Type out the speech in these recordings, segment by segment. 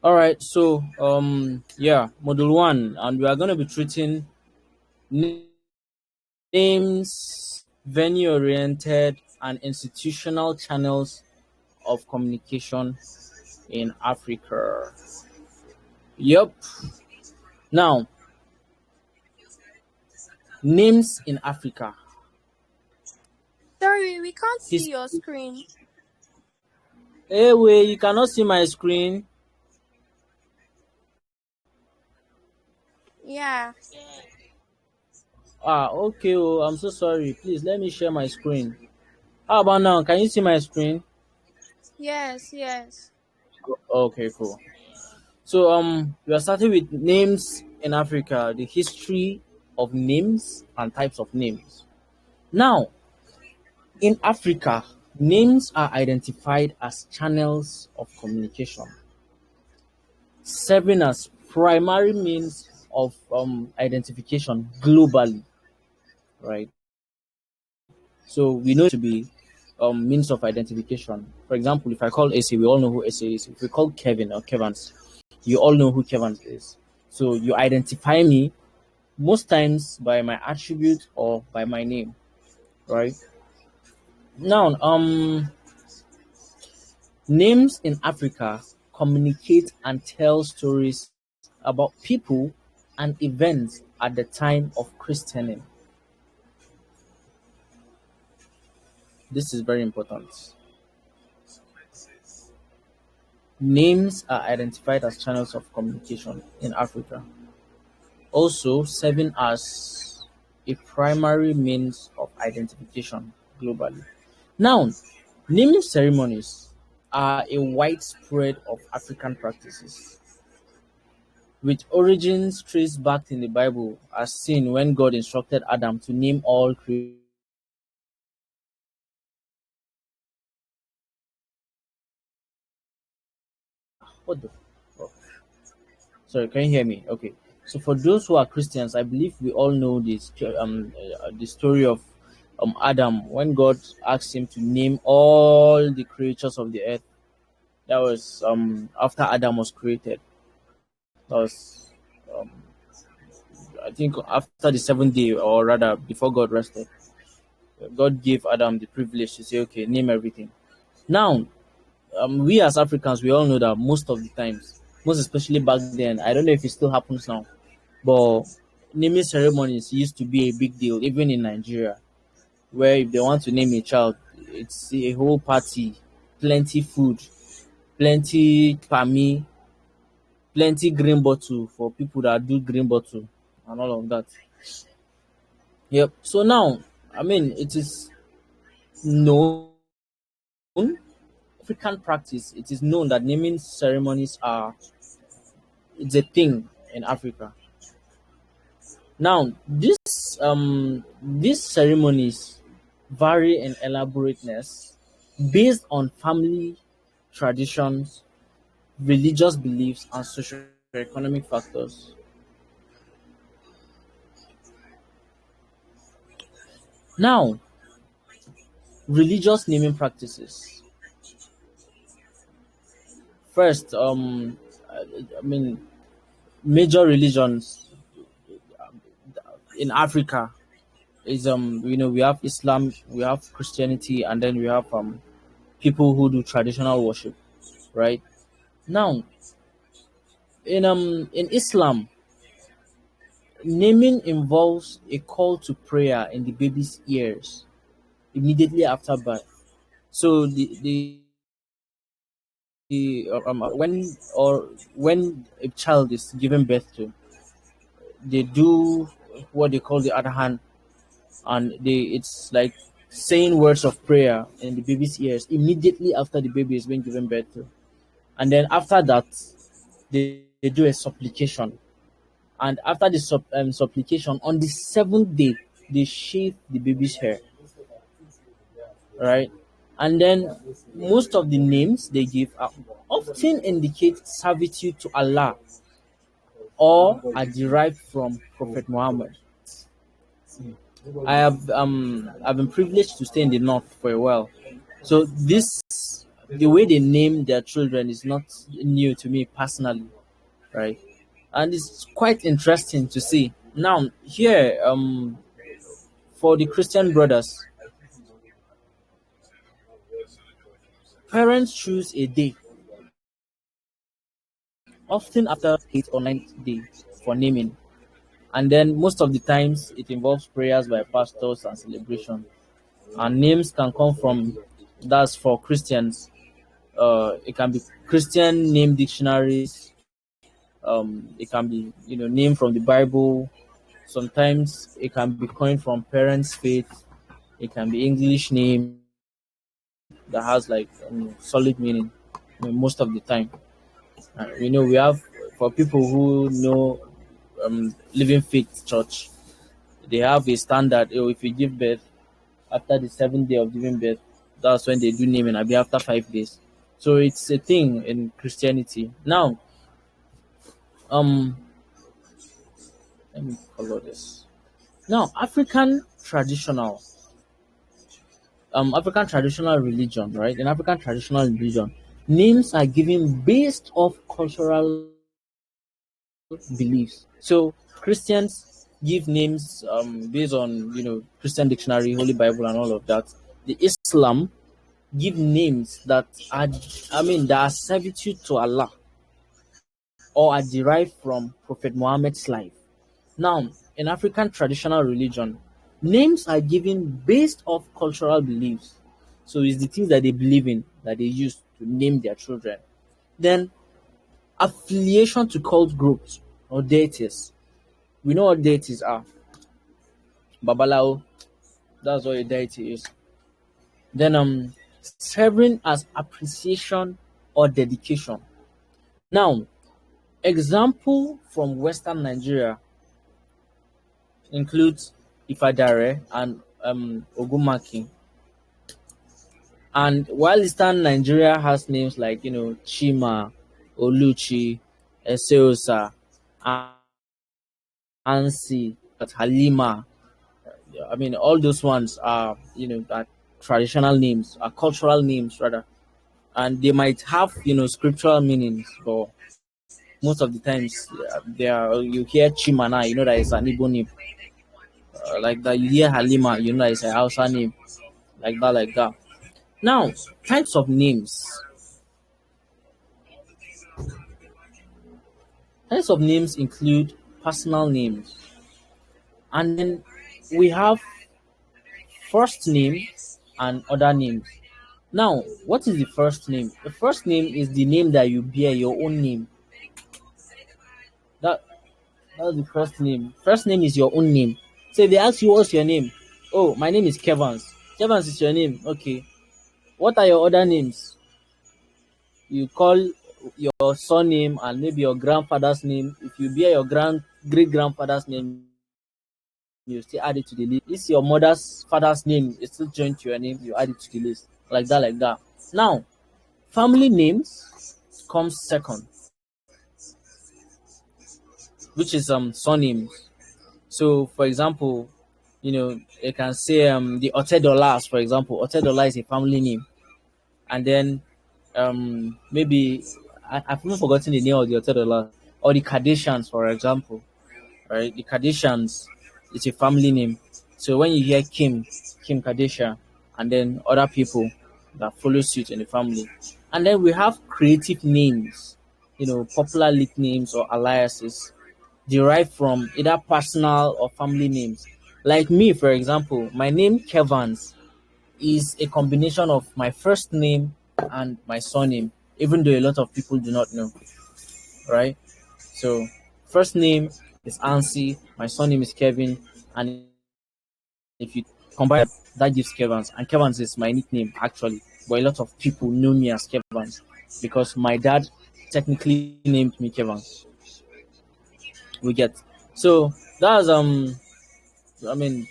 All right, so yeah, module one, and we are going to be treating names, venue oriented, and institutional channels of communication in Africa. Yep. Now, names in Africa. Sorry, we can't see His your screen. Hey, wait, you cannot see my screen. Yeah. Ah, okay. Oh, I'm so sorry. Please let me share my screen. How about now? Can you see my screen? Yes, yes. Okay, cool. So we are starting with names in Africa, the history of names and types of names. Now, in Africa, names are identified as channels of communication, serving as primary means of identification globally, right? So we know it to be means of identification. For example, if I call AC, we all know who AC is. If we call Kevin or Kevans, you all know who Kevans is. So you identify me most times by my attribute or by my name, right? Now, names in Africa communicate and tell stories about people and events at the time of christening. This is very important. Names are identified as channels of communication in Africa, also serving as a primary means of identification globally. Now, naming ceremonies are a widespread of African practices, with origins traced back in the Bible, as seen when God instructed Adam to name all creatures. What the? Oh, sorry, can you hear me? Okay. So for those who are Christians, I believe we all know this the story of Adam when God asked him to name all the creatures of the earth. That was after Adam was created. That was um, I think after the seventh day, or rather before God rested. God gave Adam the privilege to say, okay, name everything. Now, we as Africans, we all know that most of the times, most especially back then, I don't know if it still happens now, but naming ceremonies used to be a big deal, even in Nigeria, where if they want to name a child, it's a whole party, plenty food, plenty pami, plenty green bottle for people that do green bottle, and all of that. Yep. So now, I mean, it is known, African practice, it is known that naming ceremonies are it's a thing in Africa. Now, these ceremonies vary in elaborateness based on family traditions, religious beliefs, and socio-economic factors. Now, religious naming practices. First, I mean, major religions in Africa is we have Islam, we have Christianity, and then we have people who do traditional worship, right? Now, in Islam, naming involves a call to prayer in the baby's ears immediately after birth. So when a child is given birth to, they do what they call the adhan, and it's like saying words of prayer in the baby's ears immediately after the baby is being given birth to, and then after that they do a supplication, and after the supplication on the seventh day they shave the baby's hair, right? And then most of the names they give are often indicate servitude to Allah or are derived from Prophet Muhammad. I've been privileged to stay in the north for a while. So this the way they name their children is not new to me personally, right? And it's quite interesting to see. Now, here, for the Christian brothers, parents choose a day, often after 8th or 9th day, for naming. And then most of the times it involves prayers by pastors and celebration. And names can come from, that's for Christians. It can be Christian name dictionaries. It can be, name from the Bible. Sometimes it can be coined from parents' faith. It can be English name that has like solid meaning, most of the time. We have, for people who know Living Faith Church, they have a standard. Oh, if you give birth after the 7th day of giving birth, that's when they do naming. I'll be after 5 days. So it's a thing in Christianity. Now, um, let me follow this. Now, African traditional religion, right? In African traditional religion, names are given based off cultural beliefs. So Christians give names based on Christian dictionary, Holy Bible, and all of that. The Islam give names that are, that are servitude to Allah or are derived from Prophet Muhammad's life. Now, in African traditional religion, names are given based off cultural beliefs. So it's the things that they believe in that they use to name their children. Then affiliation to cult groups or deities. We know what deities are. Babalao, that's what a deity is. Then serving as appreciation or dedication. Now, example from Western Nigeria includes Ifadare and Ogumaki. And while Eastern Nigeria has names like Chima, Oluchi, Eseosa, Ansi, Halima, all those ones are are traditional names, are cultural names rather, and they might have scriptural meanings, but most of the times they are. You hear Chimana, that is an Igbo name, like that. You hear Halima, that is a Hausa name, like that. Now, types of names. Types of names include personal names, and then we have first name and other names. Now, what is the first name? The first name is the name that you bear, your own name. That that's the first name. First name is your own name. So if they ask you what's your name, oh, my name is Kevans. Kevans is your name. Okay. What are your other names? You call your surname and maybe your grandfather's name. If you bear your great grandfather's name, you still add it to the list. If your mother's father's name is still joined to your name, you add it to the list. Like that. Now, family names comes second, which is surnames. So for example, you can say the Otedolas, for example. Otedola is a family name. And then maybe I've even forgotten the name of the Otedola. Or the Kardashians, for example. Right? The Kardashians is a family name. So when you hear Kim Kardashian, and then other people that follow suit in the family. And then we have creative names, popular nicknames or aliases derived from either personal or family names. Like me, for example, my name Kevans is a combination of my first name and my surname, even though a lot of people do not know, right? So, first name is Ansi, my surname is Kevin, and if you combine that gives Kevans, and Kevans is my nickname actually, but a lot of people know me as Kevans because my dad technically named me Kevans. We get so that's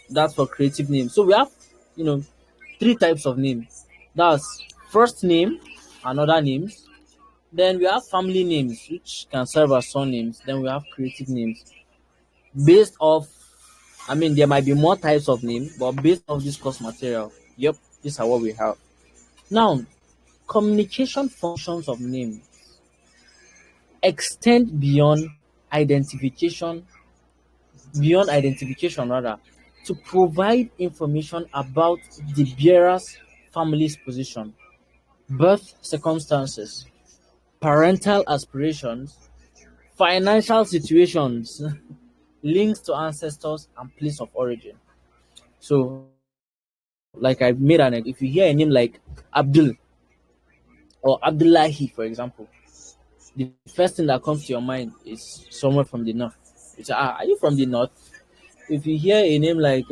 that's for creative names. So we have you know three types of names. That's first name and other names. Then we have family names, which can serve as surnames. Then we have creative names based off. There might be more types of names, but based off this course material, yep, these are what we have. Now, Communication functions of name extend identification, beyond identification rather, to provide information about the bearer's family's position, birth circumstances, parental aspirations, financial situations, links to ancestors, and place of origin. So, like I made an if you hear a name like Abdul or Abdullahi, for example, the first thing that comes to your mind is somewhere from the north. It's are you from the north? If you hear a name like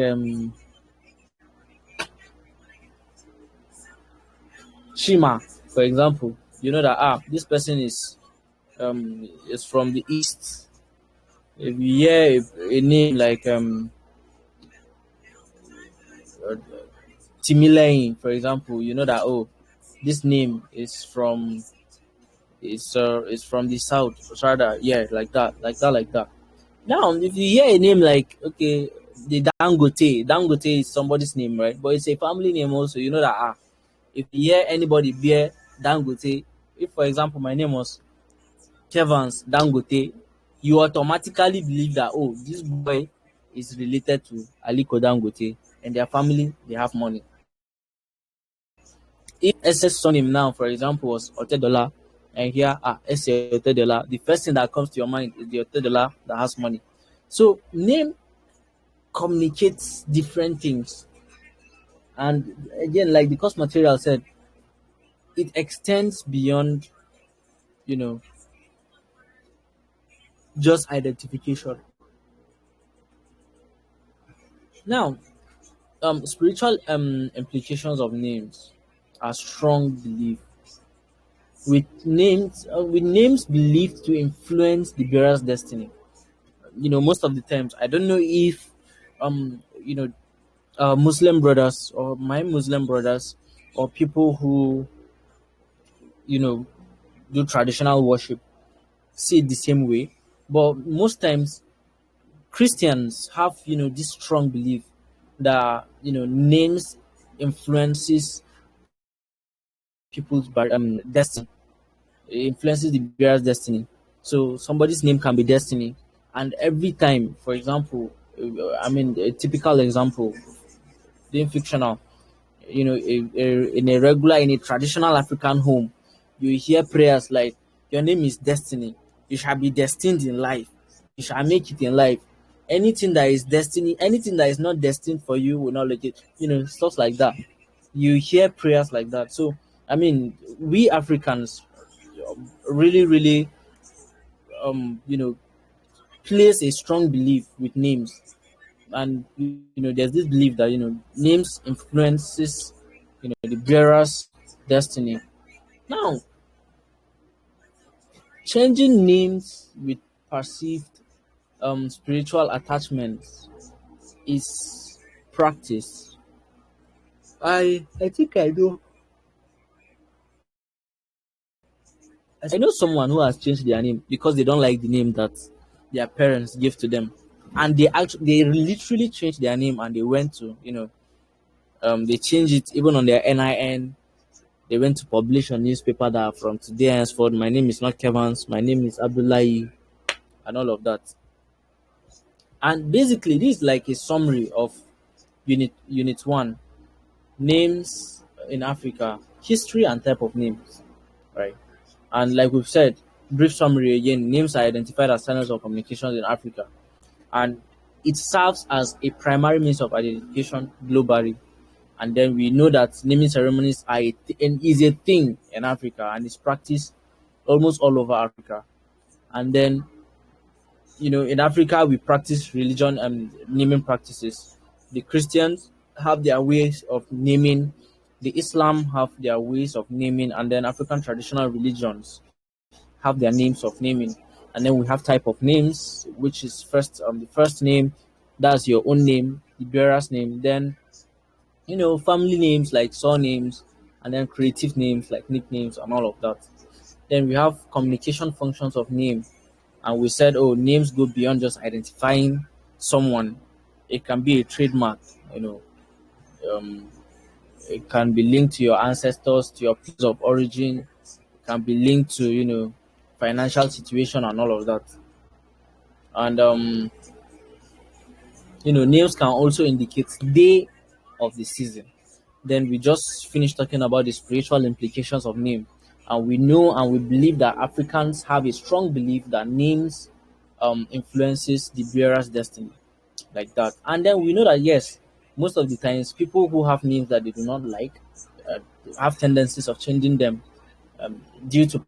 Shima, for example, you know that this person is from the east. If you hear a name like Timilein, for example, you know that this name is from the south. Rather, yeah, like that. Now, if you hear a name like the Dangote is somebody's name, right? But it's a family name also. You know that if you hear anybody bear Dangote, if for example my name was Kevans Dangote, you automatically believe that this boy is related to Aliko Dangote and their family they have money. If SS surname now, for example, was Otedola, and here S.A. Otedola, the first thing that comes to your mind is the Otedola that has money. So name communicates different things, and again, like the course material said, it extends beyond you know just identification. Now, spiritual implications of names are strong belief with names believed to influence the bearer's destiny. Most of the times, I don't know if Muslim brothers or my Muslim brothers or people who you know do traditional worship see it the same way, but most times Christians have this strong belief that names influences people's destiny. It influences the bearer's destiny. So somebody's name can be destiny, and every time, for example, I mean a typical example, being fictional, in a traditional African home, you hear prayers like, "Your name is destiny. You shall be destined in life. You shall make it in life. Anything that is destiny, anything that is not destined for you will not let it." Stuff like that. You hear prayers like that. So, I mean, we Africans really, really, place a strong belief with names, and there's this belief that names influences the bearer's destiny. Now, changing names with perceived spiritual attachments is practice. I think I know someone who has changed their name because they don't like the name that their parents gave to them, and they literally changed their name, and they went to they changed it even on their NIN. They went to publish on newspaper that from today henceforth, my name is not Kevans, my name is Abdullahi, and all of that. And basically, this is like a summary of unit one, names in Africa, history and type of names, right? And like we've said, brief summary again, names are identified as channels of communications in Africa, and it serves as a primary means of identification globally. And then we know that naming ceremonies is a thing in Africa, and it's practiced almost all over Africa. And then, in Africa, we practice religion and naming practices. The Christians have their ways of naming, the Islam have their ways of naming, and then African traditional religions have their names of naming. And then we have type of names, which is first the first name, that's your own name, the bearer's name. Then family names like surnames, and then creative names like nicknames and all of that. Then we have communication functions of name, and we said, names go beyond just identifying someone. It can be a trademark, um, It can be linked to your ancestors, to your place of origin. It can be linked to financial situation and all of that. And names can also indicate day of the season. Then we just finished talking about the spiritual implications of name, and we know and we believe that Africans have a strong belief that names influences the bearer's destiny, like that. And then we know that yes, most of the times people who have names that they do not like uh, have tendencies of changing them due to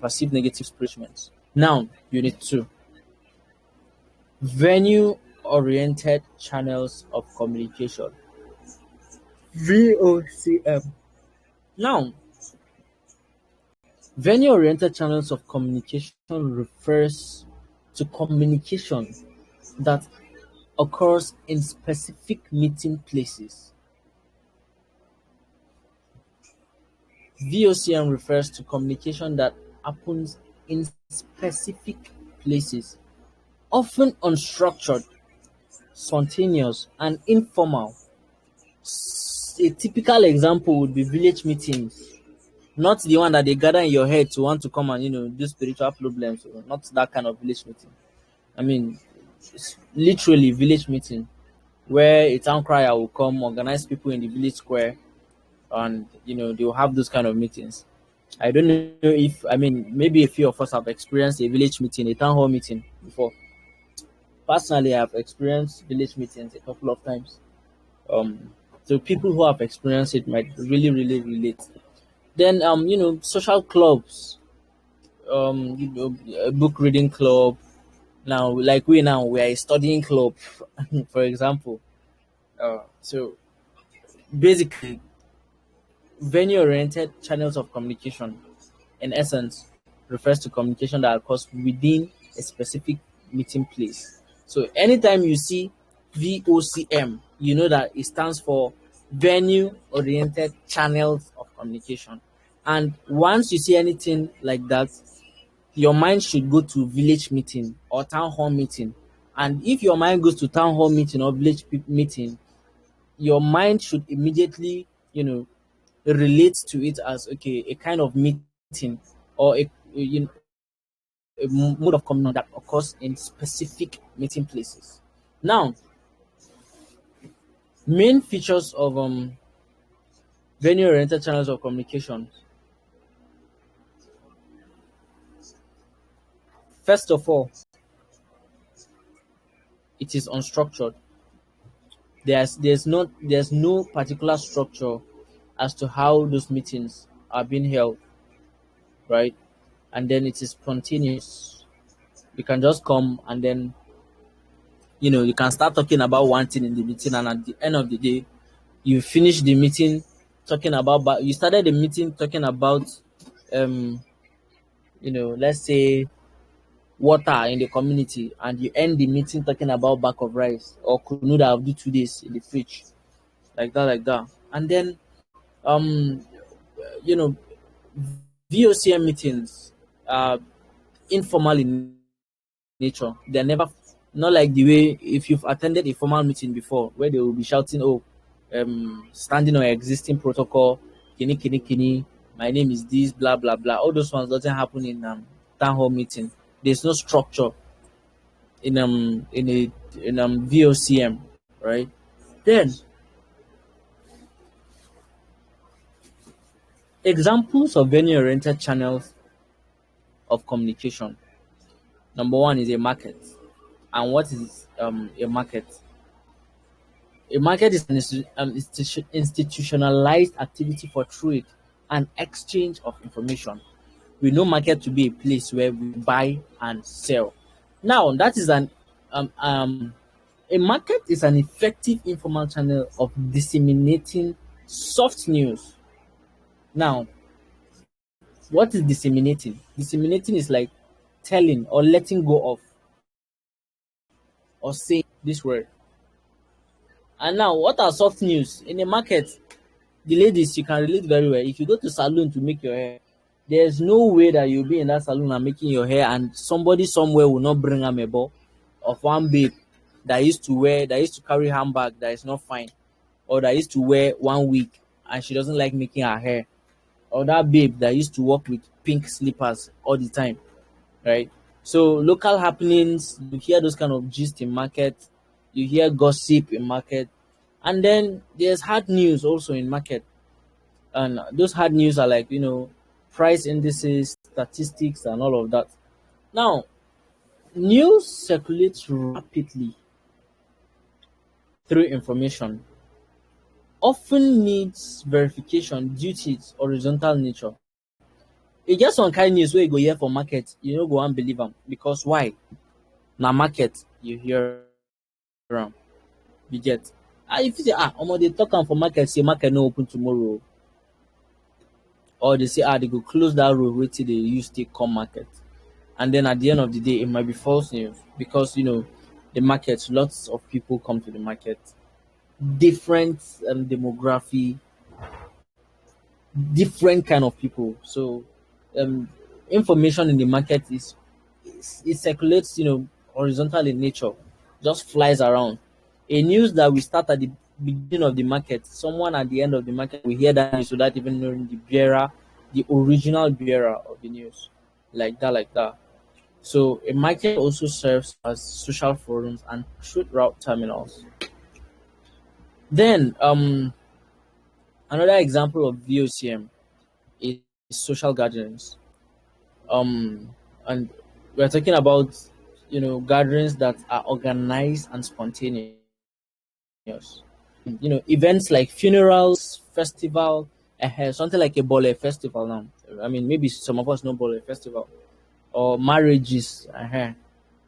perceived negative spirituals. Now, unit two: venue oriented channels of communication. VOCM. Now, venue oriented channels of communication refers to communication that occurs in specific meeting places. VOCM refers to communication that happens in specific places, often unstructured, spontaneous, and informal. A typical example would be village meetings, not the one that they gather in your head to want to come and do spiritual problems. Not that kind of village meeting. I mean, it's literally village meeting where a town crier will come, organize people in the village square, and they will have those kind of meetings. I don't know if maybe a few of us have experienced a village meeting, a town hall meeting before. Personally, I've experienced village meetings a couple of times. Um, so people who have experienced it might really, really relate. Then social clubs, a book reading club. Now, like we are a studying club, for example. So basically, venue oriented channels of communication, in essence, refers to communication that occurs within a specific meeting place. So anytime you see VOCM, you know that it stands for venue oriented channels of communication. And once you see anything like that, your mind should go to village meeting or town hall meeting. And if your mind goes to town hall meeting or meeting, your mind should immediately, relate to it as okay, a kind of meeting or a mode of communication that occurs in specific meeting places. Now, main features of venue oriented channels of communication. First of all, it is unstructured. There's no particular structure as to how those meetings are being held, right? And then it is spontaneous. You can just come and then you can start talking about one thing in the meeting, and at the end of the day, you finish the meeting talking about. But you started the meeting talking about, um, let's say water in the community, and you end the meeting talking about bag of rice or kunu that I've do 2 days in the fridge, like that. And then, um, you know, VOCM meetings are informal in nature. They're never not like the way if you've attended a formal meeting before where they will be shouting, "Oh, standing on existing protocol, kini kini kini. My name is this, blah blah blah." All those ones doesn't happen in town hall meeting. There's no structure in VOCM, right? Then examples of venue-oriented channels of communication. Number one is a market. And what is a market? A market is an institutionalized activity for trade and exchange of information. We know market to be a place where we buy and sell. Now, that is a market is an effective informal channel of disseminating soft news. Now, what is disseminating? Disseminating is like telling or letting go of or saying this word. And now, what are soft news? In a market, the ladies, you can relate very well. If you go to salon to make your hair, there's no way that you'll be in that salon and making your hair and somebody somewhere will not bring a ball of one babe that used to carry handbag that is not fine. or that used to wear 1 week and she doesn't like making her hair, or that babe that used to walk with pink slippers all the time, right? So local happenings, you hear those kind of gist in market, you hear gossip in market, and then there's hard news also in market. And those hard news are like, price indices, statistics, and all of that. Now, news circulates rapidly through information, often needs verification due to its horizontal nature. E get some kind news wey you go hear for market, you no go wan believe am, because why? Na market you hear am, you get. And if you say, omo, dey talk am for market say market no open tomorrow, or they say, they go close that road wetin dey use take come market, and then at the end of the day it might be false news, because the market, lots of people come to the market, different demography, different kind of people. So um information in the market it circulates, horizontal in nature, just flies around. A news that we start at the beginning of the market, someone at the end of the market will hear that news without even knowing the bearer, the original bearer of the news, like that, like that. So a market also serves as social forums and truth route terminals. Then another example of VOCM is social gatherings. And we're talking about gatherings that are organized and spontaneous. Events like funerals, festival, something like a bole festival now. I mean, maybe some of us know bole festival, or marriages.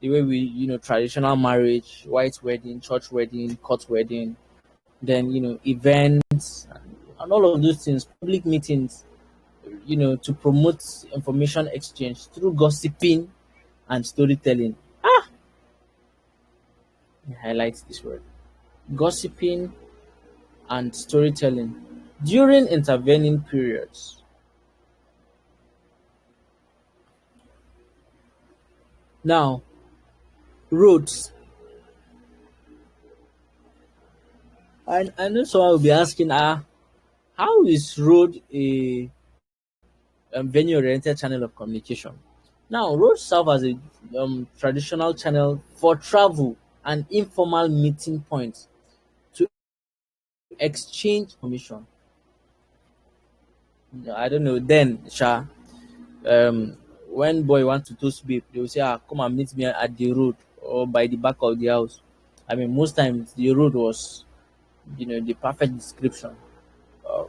The way we, traditional marriage, white wedding, church wedding, court wedding, then events and all of those things, public meetings, to promote information exchange through gossiping and storytelling. I highlight this word: gossiping and storytelling during intervening periods. Now, roads. And I know someone will be asking, how is road a venue-oriented channel of communication? Now, roads serve as a traditional channel for travel and informal meeting points to exchange information. I don't know. Then, when boy want to toast babe, they will say, come and meet me at the road or by the back of the house. I mean, most times the road was, the perfect description.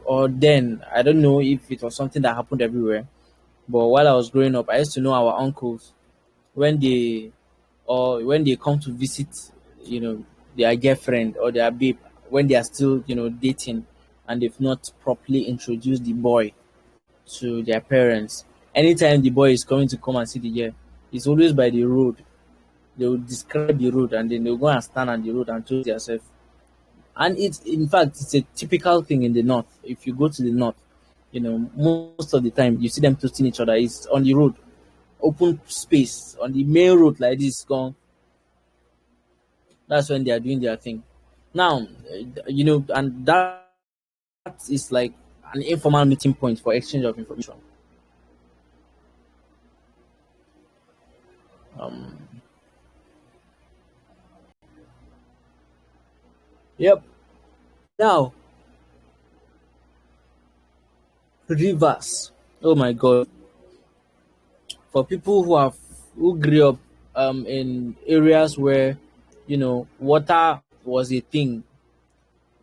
Or then, I don't know if it was something that happened everywhere. But while I was growing up, I used to know our uncles when they come to visit, their girlfriend or their babe, when they are still, dating, and they've not properly introduced the boy to their parents. Anytime the boy is coming to come and see the girl, it's always by the road. They will describe the road, and then they'll go and stand on the road and toast themselves. And it's, in fact, it's a typical thing in the north. If you go to the north, most of the time you see them toasting each other. It's on the road, open space, on the main road like this. Gone. That's when they are doing their thing. Now, and that is like an informal meeting point for exchange of information. Um, yep. Now, rivers. Oh my God. For people who grew up in areas where water was a thing,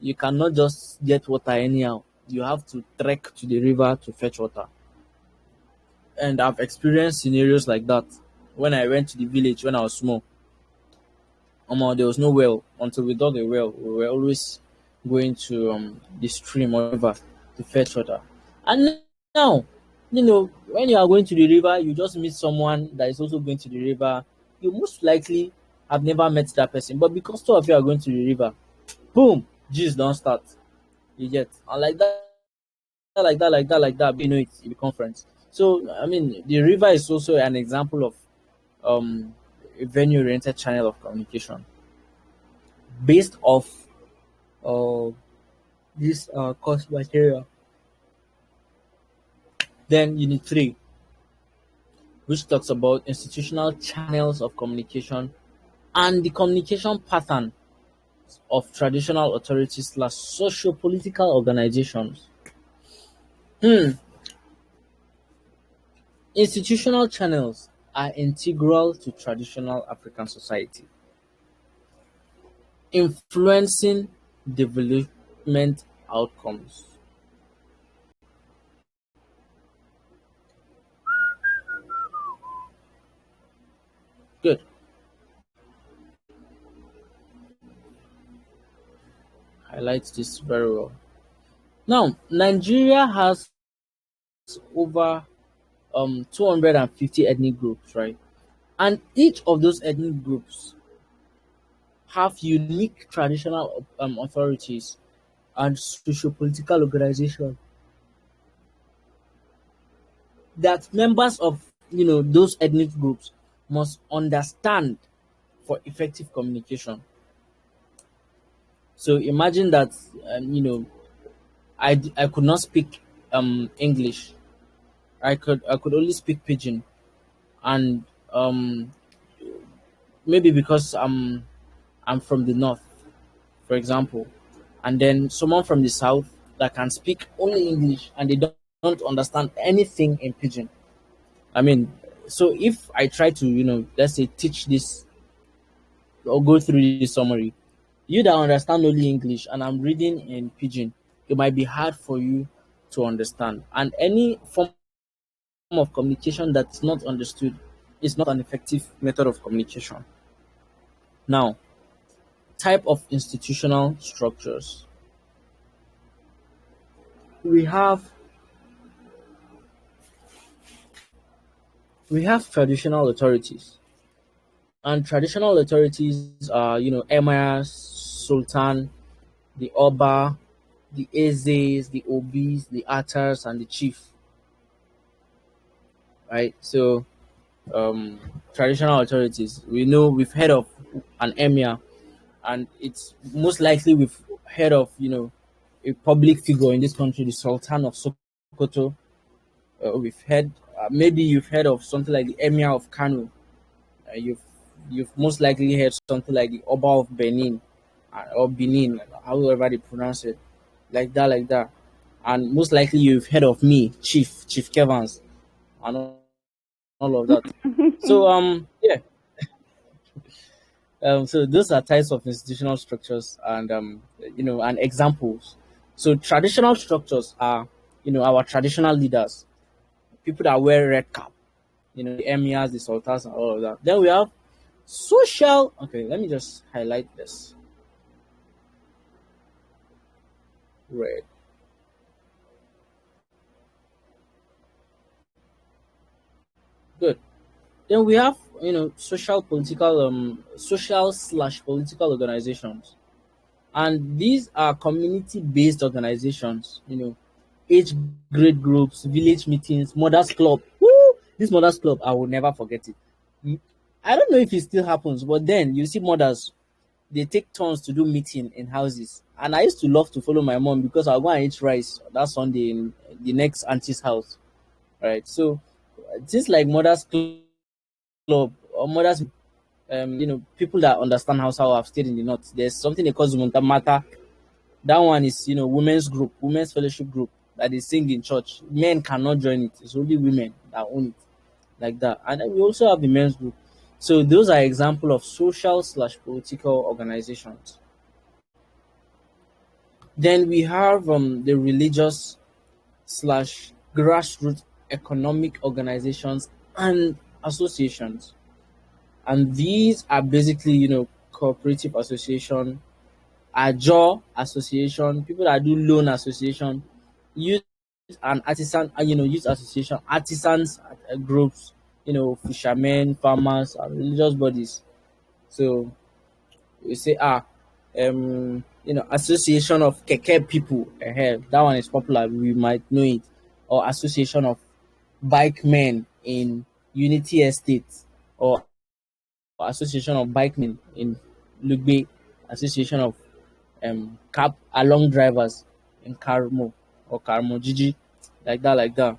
you cannot just get water anyhow. You have to trek to the river to fetch water. And I've experienced scenarios like that when I went to the village when I was small. There was no well until we dug a well. We were always going to the stream or river to fetch water. And now, when you are going to the river, you just meet someone that is also going to the river. You most likely have never met that person, but because two of you are going to the river, boom, gist don't start. You get, and like that, like that. It's a conference. So I mean, the river is also an example of a venue-oriented channel of communication based off uh, this course material. Then unit 3, which talks about institutional channels of communication and the communication pattern of traditional authorities slash socio-political organizations. Hmm. Institutional channels are integral to traditional African society, influencing development outcomes. Good. Highlights this very well. Now, Nigeria has over 250 ethnic groups, right? And each of those ethnic groups have unique traditional authorities and socio-political organizations that members of those ethnic groups must understand for effective communication. So imagine that I could not speak English. I could only speak Pidgin, and maybe because I'm from the north, for example, and then someone from the south that can speak only English and they don't understand anything in Pidgin. I mean, so if I try to, let's say teach this or go through this summary, you that understand only English and I'm reading in Pidgin, it might be hard for you to understand. And any form of communication that's not understood is not an effective method of communication. Now, type of institutional structures. We have we have traditional authorities. And traditional authorities are, emirs, sultan, the oba, the ezes, the obis, the atars, and the chief. Right. So, um, traditional authorities. We know we've heard of an emir, and it's most likely we've heard of a public figure in this country, the Sultan of Sokoto. We've heard maybe you've heard of something like the Emir of Kano. You've most likely heard something like the Oba of Benin or Benin, however they pronounce it, like that. And most likely you've heard of me, Chief Kevans, and all of that. So yeah, so those are types of institutional structures and and examples. So traditional structures are our traditional leaders, people that wear red cap, the emirs, the sultans, and all of that. Then we have social. Okay, let me just highlight this red. Good. Then we have social slash political organizations, and these are community based organizations. Age grade groups, village meetings, mothers club. Woo! This mothers club, I will never forget it. Mm, I don't know if it still happens, but then you see mothers, they take turns to do meeting in houses. And I used to love to follow my mom because I'll go and eat rice that Sunday in the next auntie's house. Right. So things like mothers club or mothers, people that understand how I've stayed in the north. There's something they call Zumunta Mata. That one is, women's group, women's fellowship group that they sing in church. Men cannot join it. It's only women that own it, like that. And then we also have the men's group. So those are example of social slash political organizations. Then we have the religious slash grassroots economic organizations and associations. And these are basically, cooperative association, ajo association, people that do loan association, youth and artisan, youth association, artisans groups, fishermen, farmers, and religious bodies. So we say association of keke people, that one is popular, we might know it, or association of bike men in Unity Estate, or association of bikemen in Lugbe, association of cab along drivers. in Karmo or Karmo Gigi, like that, like that.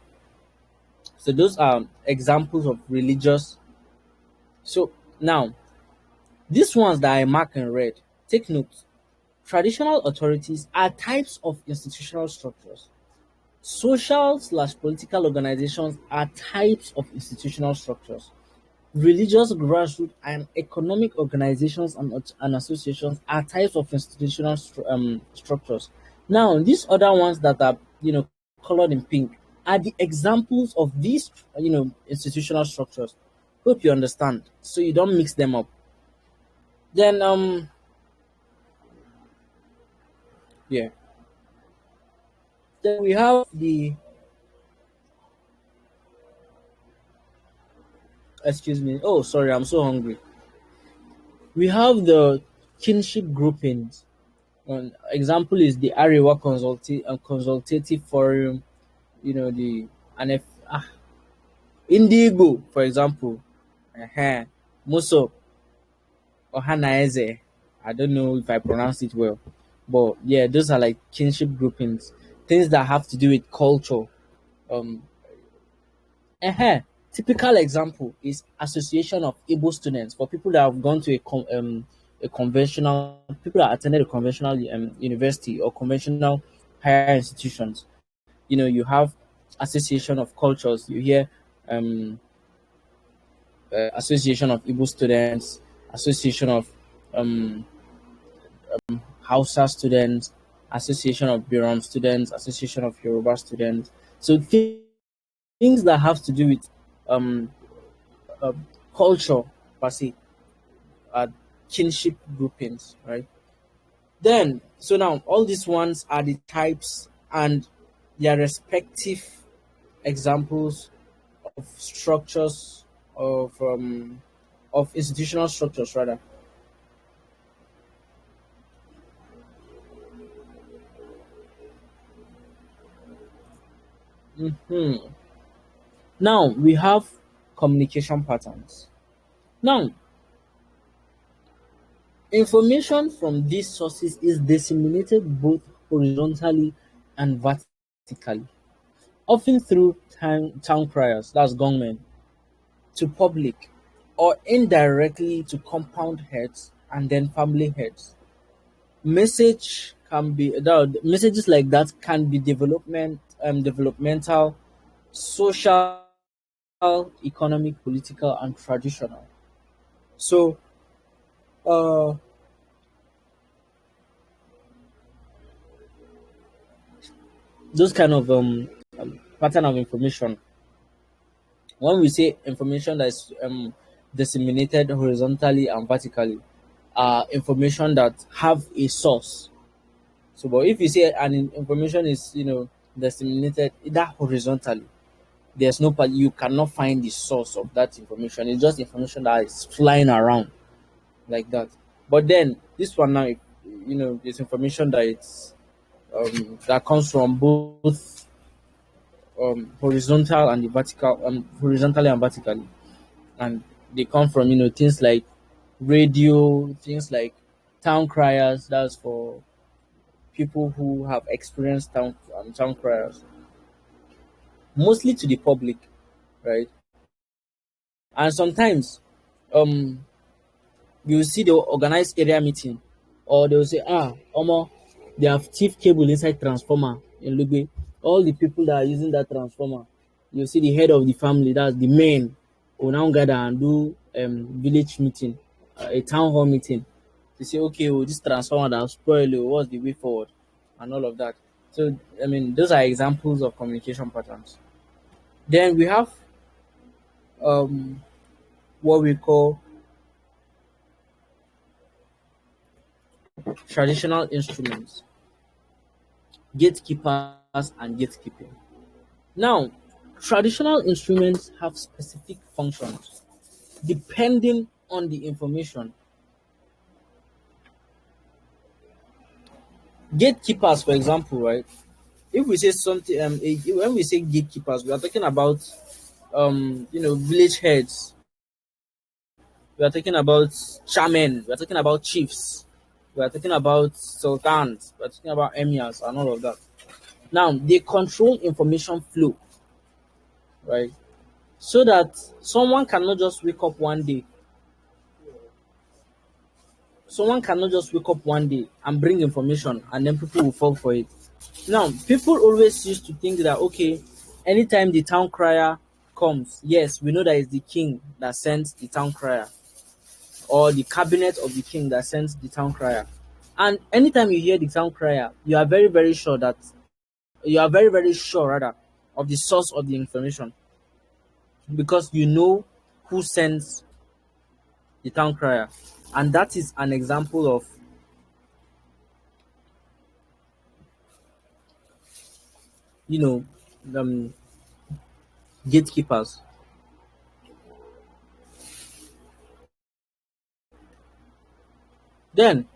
So those are examples of religious. So now these ones that I mark in red, take note. Traditional authorities are types of institutional structures. Social slash political organizations are types of institutional structures. Religious, grassroots, and economic organizations and associations are types of institutional structures. Now, these other ones that are, colored in pink are the examples of these, institutional structures. Hope you understand, so you don't mix them up. Then, yeah. Then we have the, excuse me. Oh, sorry, I'm so hungry. We have the kinship groupings. An example is the Arewa Consultative Forum, the and if Indigo, for example, Muso Ohanaeze. I don't know if I pronounced it well, but yeah, those are like kinship groupings, things that have to do with culture. Um, Typical example is association of Igbo students for people that have gone to a conventional people that attended a conventional university or conventional higher institutions. You have association of cultures. You hear um, association of Igbo students, association of um, Hausa students, association of Biram students, association of Yoruba students. So things that have to do with um, uh, culture per se are kinship groupings, right? Then, so now all these ones are the types and their respective examples of structures of institutional structures rather. Mhm. Now we have communication patterns. Now, information from these sources is disseminated both horizontally and vertically, often through town criers, that's government, to public, or indirectly to compound heads and then family heads. Messages like that can be developmental, social, economic, political, and traditional. So, uh, those kind of pattern of information. When we say information that is disseminated horizontally and vertically, information that have a source. So, but if you say information is disseminated that horizontally, there's no part you cannot find the source of that information. It's just information that is flying around like that. But then this one now, this information that it's that comes from both horizontally and vertically, and they come from things like radio, things like town criers. That's for people who have experienced town criers, mostly to the public, right? And sometimes um you will see they will organize area meeting, or they will say, omo, they have thief cable inside transformer in Lugbe. All the people that are using that transformer, you see the head of the family, that's the men, will now gather and do village meeting, a town hall meeting, to say, okay, this transformer that spoil, what's the way forward, and all of that. So, I mean, those are examples of communication patterns. Then we have um, what we call traditional instruments, gatekeepers, and gatekeeping. Now, traditional instruments have specific functions depending on the information. Gatekeepers, for example, right? If we say something, when we say gatekeepers, we are talking about, village heads. We are talking about chairmen. We are talking about chiefs. We are talking about sultans. We are talking about emirs and all of that. Now they control information flow, right? So that someone cannot just wake up one day. Someone cannot just wake up one day and bring information and then people will fall for it. Now, people always used to think that okay, anytime the town crier comes, yes, we know that it's the king that sends the town crier or the cabinet of the king that sends the town crier. And anytime you hear the town crier, you are very, very sure rather of the source of the information because you know who sends the town crier. And that is an example of, you know, um, gatekeepers. Then,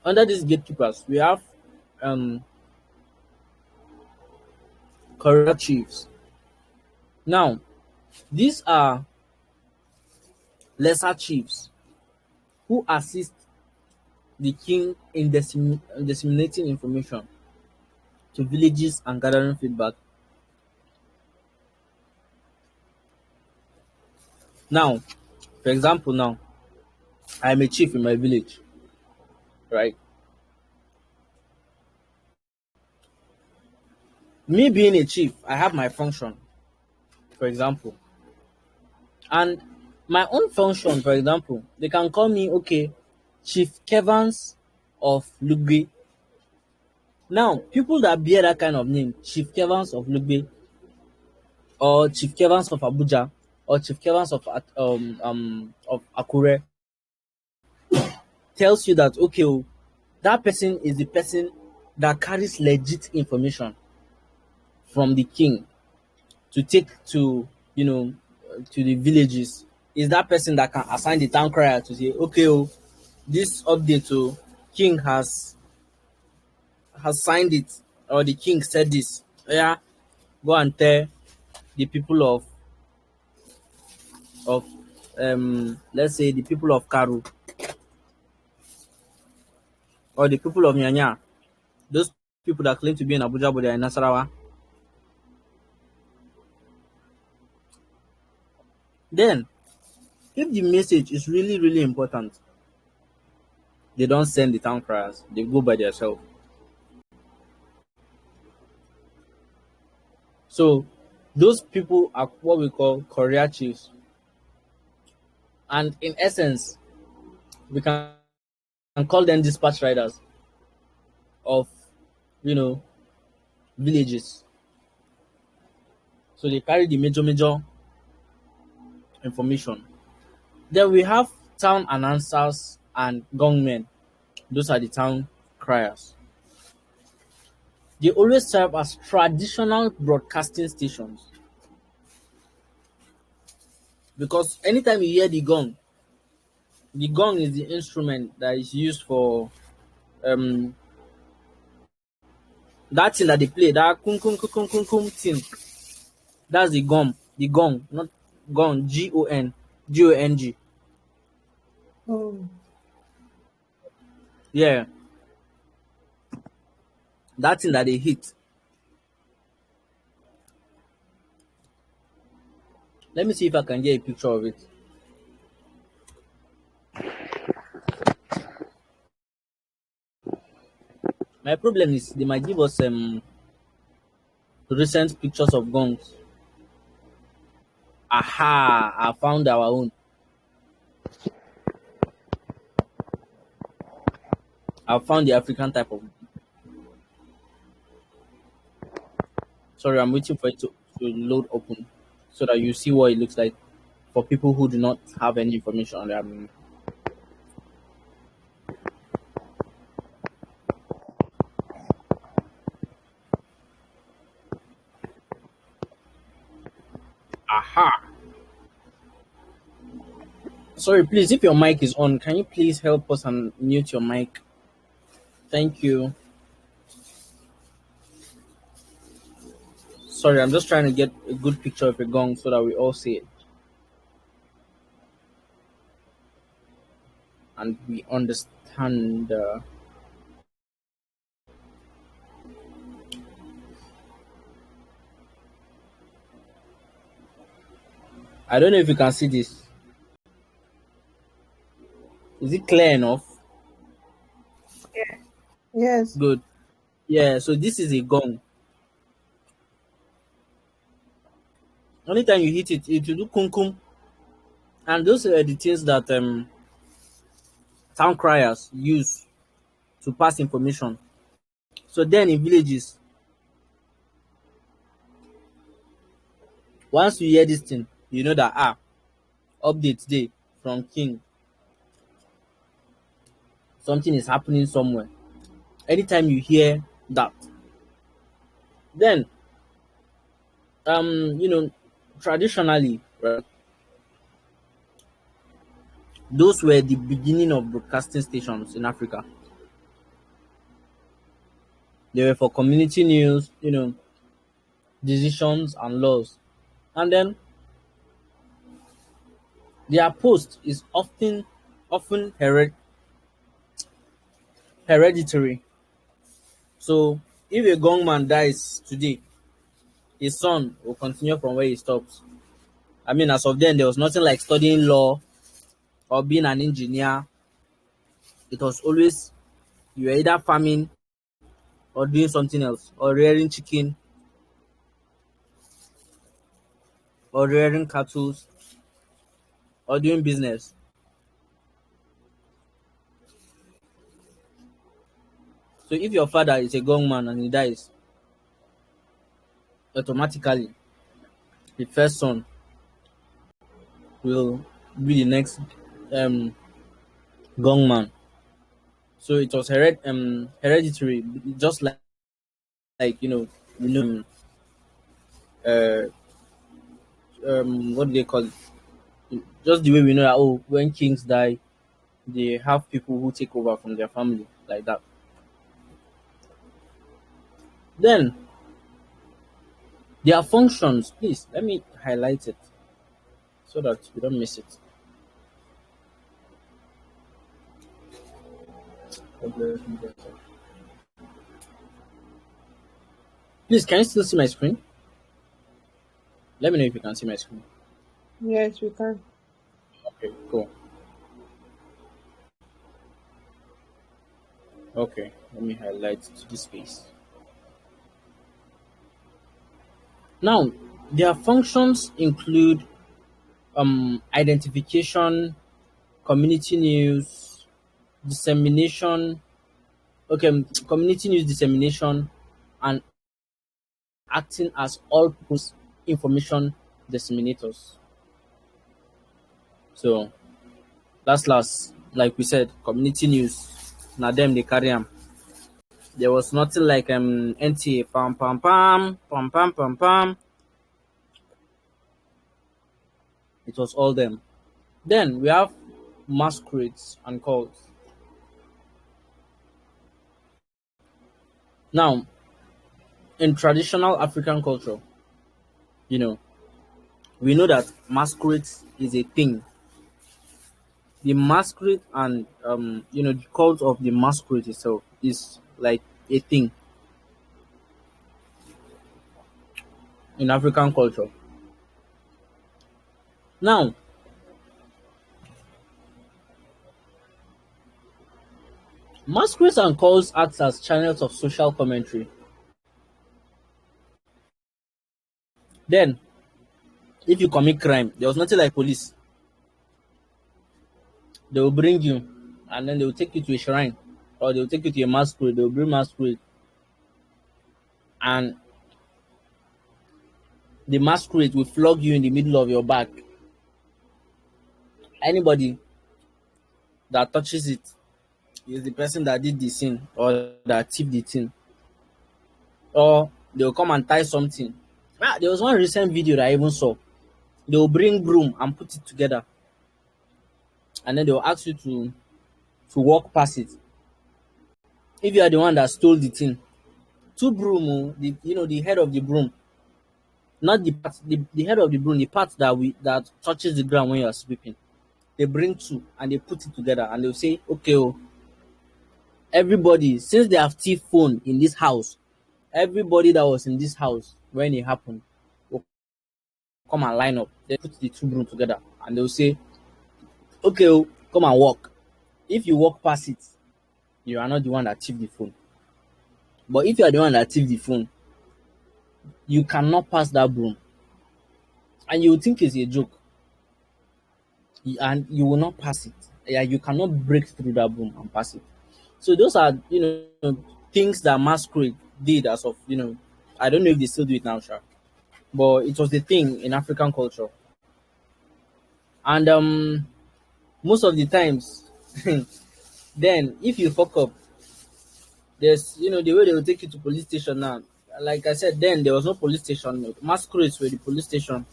under these gatekeepers, we have um, career chiefs. Now, these are lesser chiefs who assist the king in disseminating information to villages and gathering feedback. Now, for example, now I am a chief in my village, right? Me being a chief, I have my function, for example, and my own function, for example, they can call me, okay, Chief Kevans of Lugbe. Now, people that bear that kind of name, Chief Kevans of Lugbe, or Chief Kevans of Abuja, or Chief Kevans of Akure, tells you that okay, oh, that person is the person that carries legit information from the king to take to, you know, to the villages. Is that person that can assign the town crier to say, okay, oh, this update, oh, king has signed it, or the king said this. Yeah, go and tell the people of let's say the people of Karu or the people of Nyanya, those people that claim to be in Abuja but they are in Nasarawa. Then, if the message is really, really important, they don't send the town criers, they go by themselves. So, those people are what we call courier chiefs. And in essence, we can call them dispatch riders of, you know, villages. So, they carry the major information. Then we have town announcers and gongmen. Those are the town criers. They always serve as traditional broadcasting stations because anytime you hear the gong is the instrument that is used for um that thing that they play, that kum kum kum kum kum kum thing. That's the gong, not gong, Gong. Yeah, that thing that they hit. Let me see if I can get a picture of it. My problem is they might give us recent pictures of gongs. Aha! I found our own. I found the African type of. Sorry, I'm waiting for it to load open so that you see what it looks like for people who do not have any information on them. Aha! Sorry, please, if your mic is on, can you please help us and mute your mic? Thank you. Sorry, I'm just trying to get a good picture of a gong so that we all see it and we understand. I don't know if you can see this. Is it clear enough? Yes. Good. Yeah, so this is a gong. Anytime you hit it, it will do kum kum. And those are the things that town criers use to pass information. So then in villages, once you hear this thing, you know that update day from king, something is happening somewhere. Anytime you hear that, then you know, traditionally, right, those were the beginning of broadcasting stations in Africa. They were for community news, you know, decisions and laws. And then their post is often hereditary. So if a gunman dies today, his son will continue from where he stops. I mean, as of then, there was nothing like studying law or being an engineer. It was always you were either farming or doing something else, or rearing chicken, or rearing cattle, or doing business. So if your father is a gunman and he dies, automatically the first son will be the next um gunman. So it was hereditary, just like uh, what do they call it? Just the way we know that when kings die, they have people who take over from their family like that. Then their functions, please let me highlight it so that we don't miss it. Please, can you still see my screen? Let me know if you can see my screen. Yes, we can. Okay, cool. Okay, let me highlight this space. Now, their functions include identification, community news, dissemination. Okay, community news dissemination, and acting as all people's information disseminators. So that's last, like we said, community news. Now them they carry them. There was nothing like NTA pam pam pam pam pam pam pam. It was all them. Then we have masquerades and cults. Now, in traditional African culture, you know, we know that masquerades is a thing. The masquerade and the cult of the masquerade itself is like a thing in African culture. Now, masquerades and cults act as channels of social commentary. Then, if you commit crime, there was nothing like police. They will bring you, and then they will take you to a shrine, or they will take you to a masquerade. They will bring masquerade, and the masquerade will flog you in the middle of your back. Anybody that touches it is the person that did the sin or that thieved the thing, or they'll come and tie something. There was one recent video that I even saw. They'll bring broom and put it together, and then they'll ask you to walk past it. If you are the one that stole the thing, two broom, the head of the broom, not the part, the head of the broom, the part that touches the ground when you are sweeping. They bring two and they put it together, and they'll say, okay, everybody, since they have thief phone in this house, everybody that was in this house when it happened will come and line up. They put the two broom together and they'll say, okay, oh, come and walk. If you walk past it, you are not the one that thief the phone. But if you are the one that thief the phone, you cannot pass that broom. And you will think it's a joke. And you will not pass it. Yeah, you cannot break through that broom and pass it. So those are, things that masquerade did as of, I don't know if they still do it now, sure. But it was the thing in African culture. And most of the times, then if you fuck up, there's the way they will take you to police station now. Like I said, then there was no police station. Masquerades were the police station.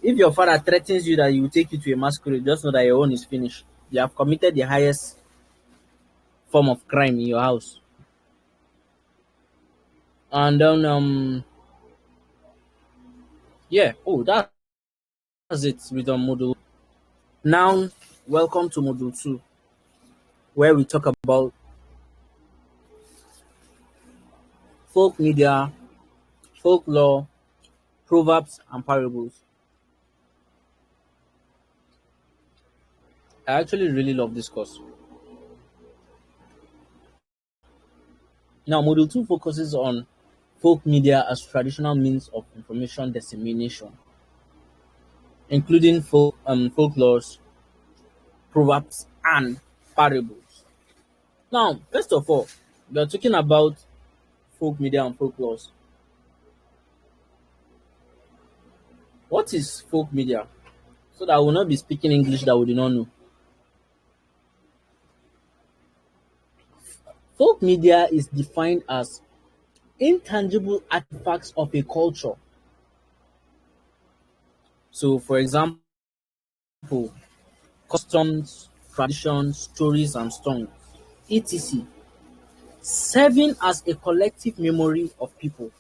If your father threatens you that he will take you to a masquerade, just know that your own is finished. You have committed the highest form of crime in your house. And then yeah, oh, that's it with module. Now, welcome to module 2, where we talk about folk media, folklore, proverbs, and parables. I actually really love this course. Now, module 2 focuses on folk media as traditional means of information dissemination, including folklores, proverbs, and parables. Now, first of all, we are talking about folk media and folklores. What is folk media? So that I will not be speaking English that we do not know. Folk media is defined as intangible artifacts of a culture. So, for example, customs, traditions, stories, and songs, etc., serving as a collective memory of people.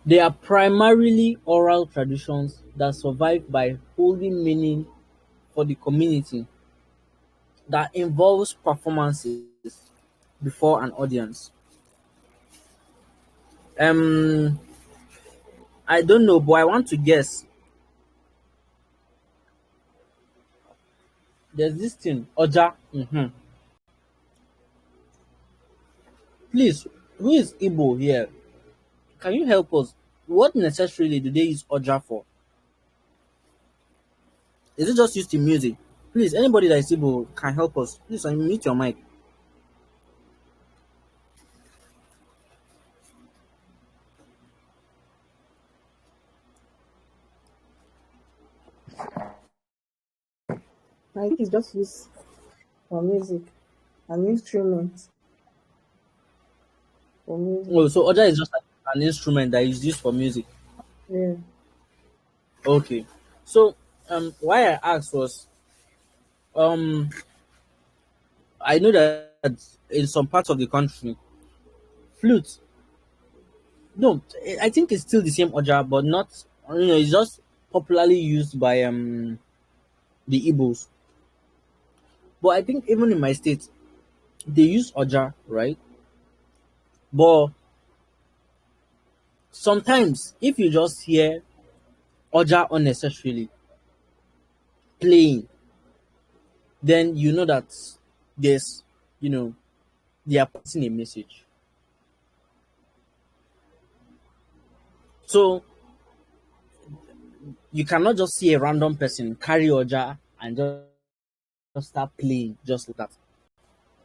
They are primarily oral traditions that survive by holding meaning for the community that involves performances before an audience. Um, I don't know, but I want to guess. There's this thing, Oja. Please, who is Igbo here? Can you help us? What necessarily do they use Oja for? Is it just used in music? Please, anybody that is Igbo can help us. Please unmute your mic. I think it's just used for music, an instrument for music. Oh, so Oja is just an instrument that is used for music. Yeah. Okay. So, why I asked was, um, I know that in some parts of the country, flute. No, I think it's still the same Oja, but not. It's just popularly used by the Igbos. But I think even in my state, they use Oja, right? But sometimes, if you just hear Oja unnecessarily playing, then you know that there's, you know, they are passing a message. So you cannot just see a random person carry Oja and just start playing just like that.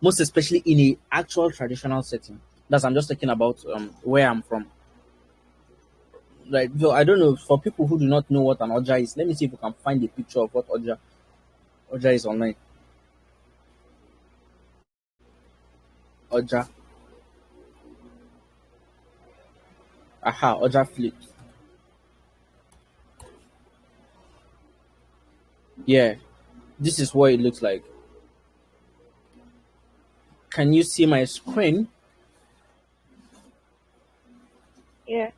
Most especially in a actual traditional setting. That's I'm just talking about where I'm from. Like, so I don't know, for people who do not know what an Oja is, let me see if we can find a picture of what Oja is online. Oja. Aha, Oja flips. Yeah, this is what it looks like. Can you see my screen? Yeah.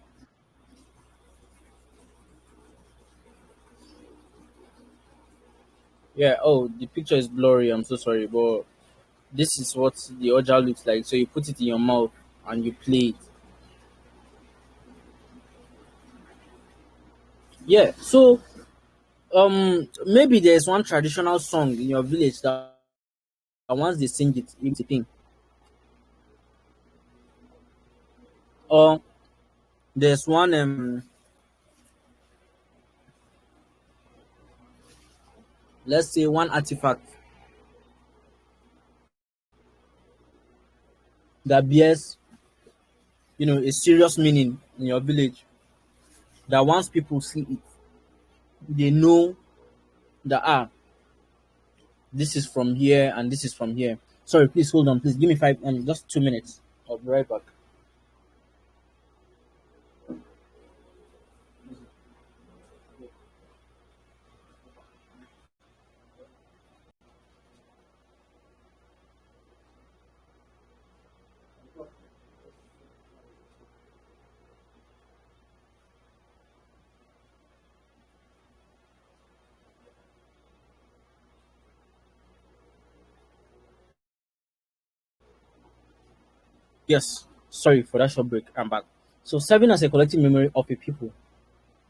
Yeah, oh, the picture is blurry. I'm so sorry, but this is what the Oja looks like. So you put it in your mouth and you play it. Yeah. So maybe there's one traditional song in your village that once they sing it, it's a thing. Or there's one let's say one artifact that bears, a serious meaning in your village, that once people see it, they know that this is from here and this is from here. Sorry, please hold on. Please give me five just 2 minutes. I'll be right back. Yes, sorry for that short break. I'm back. So serving as a collective memory of a people,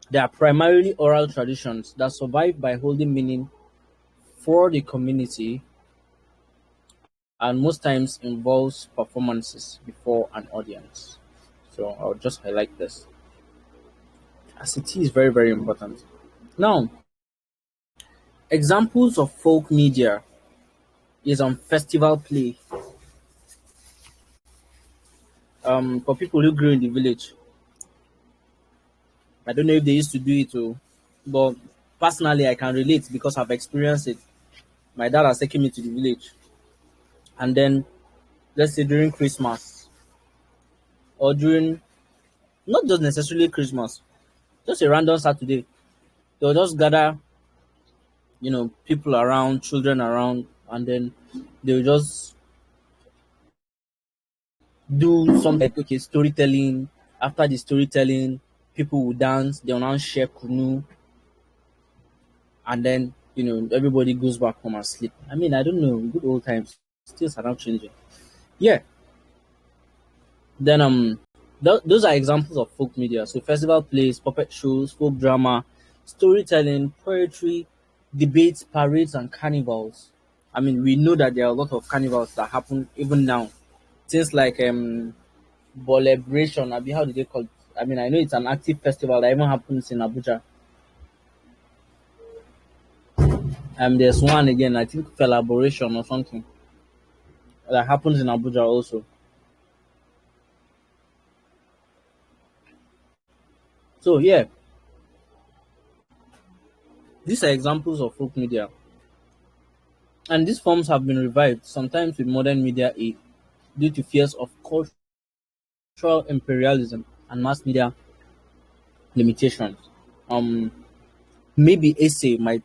they are primarily oral traditions that survive by holding meaning for the community and most times involves performances before an audience. So I'll just highlight this as it is very, very important. Now, examples of folk media is on festival play. For people who grew in the village, I don't know if they used to do it too, but personally I can relate because I've experienced it. My dad has taken me to the village, and then let's say during Christmas or during not just necessarily Christmas, just a random Saturday, they'll just gather, people around, children around, and then they'll just do something like okay, storytelling. After the storytelling, people will dance, they'll now share canoe, and then everybody goes back home and sleep. I mean, I don't know, good old times. Things are now changing. Yeah. Then those are examples of folk media. So festival plays, puppet shows, folk drama, storytelling, poetry, debates, parades, and carnivals. I mean, we know that there are a lot of carnivals that happen even now. Things like Celebration. I mean, how do they call it? I mean, I know it's an active festival that even happens in Abuja. There's one again, I think Collaboration or something that happens in Abuja also. So yeah, these are examples of folk media, and these forms have been revived sometimes with modern media aid due to fears of cultural imperialism and mass media limitations. Um, Maybe Essay might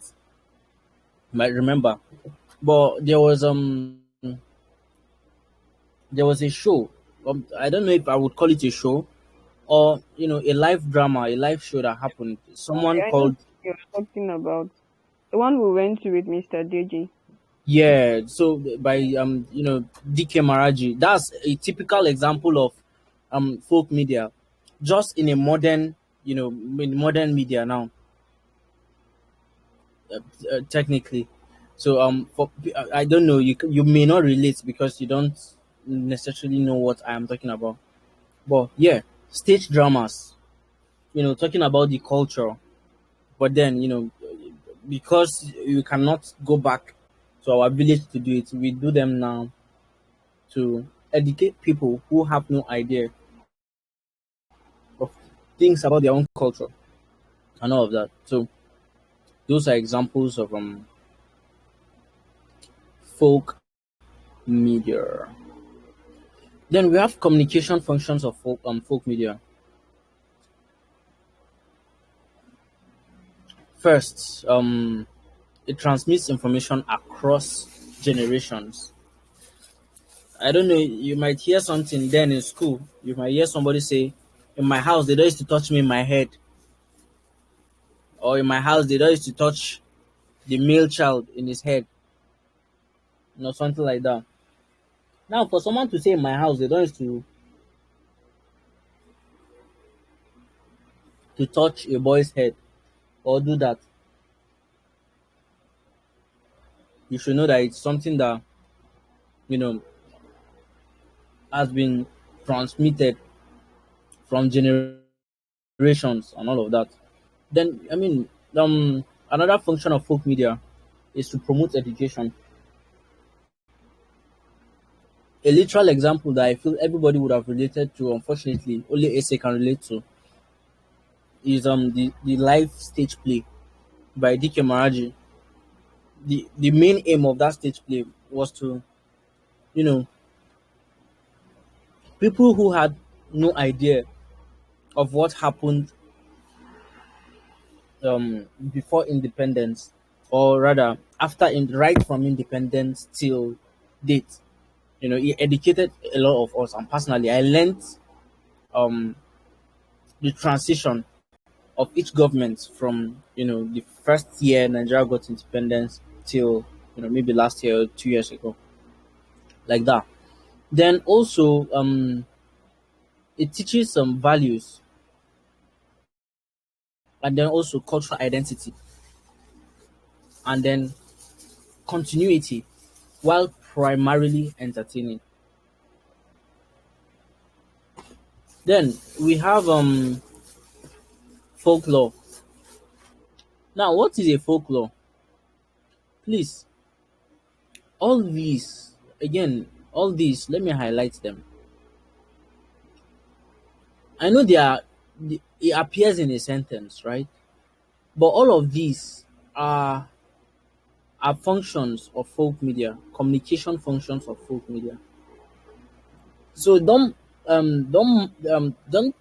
remember, but there was a show. I don't know if I would call it a show or a live drama, a live show that happened. Someone I know called you're talking about the one we went to with Mr. Deji. Yeah, so by DK Maraji, that's a typical example of folk media, just in a modern in modern media now, technically. So I don't know, you may not relate because you don't necessarily know what I am talking about. But yeah, stage dramas, talking about the culture, but then because you cannot go back to our village to do it, we do them now to educate people who have no idea of things about their own culture and all of that. So those are examples of folk media. Then we have communication functions of folk media. First, it transmits information across generations. I don't know, you might hear something then in school. You might hear somebody say, in my house, they don't used to touch me in my head. Or in my house, they don't used to touch the male child in his head. Something like that. Now, for someone to say in my house they don't used to touch a boy's head, or do that, you should know that it's something that you know has been transmitted from generations and all of that. Then I mean, another function of folk media is to promote education. A literal example that I feel everybody would have related to, unfortunately, only Ese can relate to, is the live stage play by Dike Maraji. The main aim of that stage play was to, you know, people who had no idea of what happened before independence, or rather after right from independence till date. He educated a lot of us, and personally, I learned um the transition of each government from the first year Nigeria got independence till maybe last year or 2 years ago, like that. Then also it teaches some values, and then also cultural identity, and then continuity, while primarily entertaining. Then we have folklore. Now, what is a folklore? Please, all these again, all these, let me highlight them. I know it appears in a sentence, right? But all of these are are functions of folk media, communication functions of folk media. So don't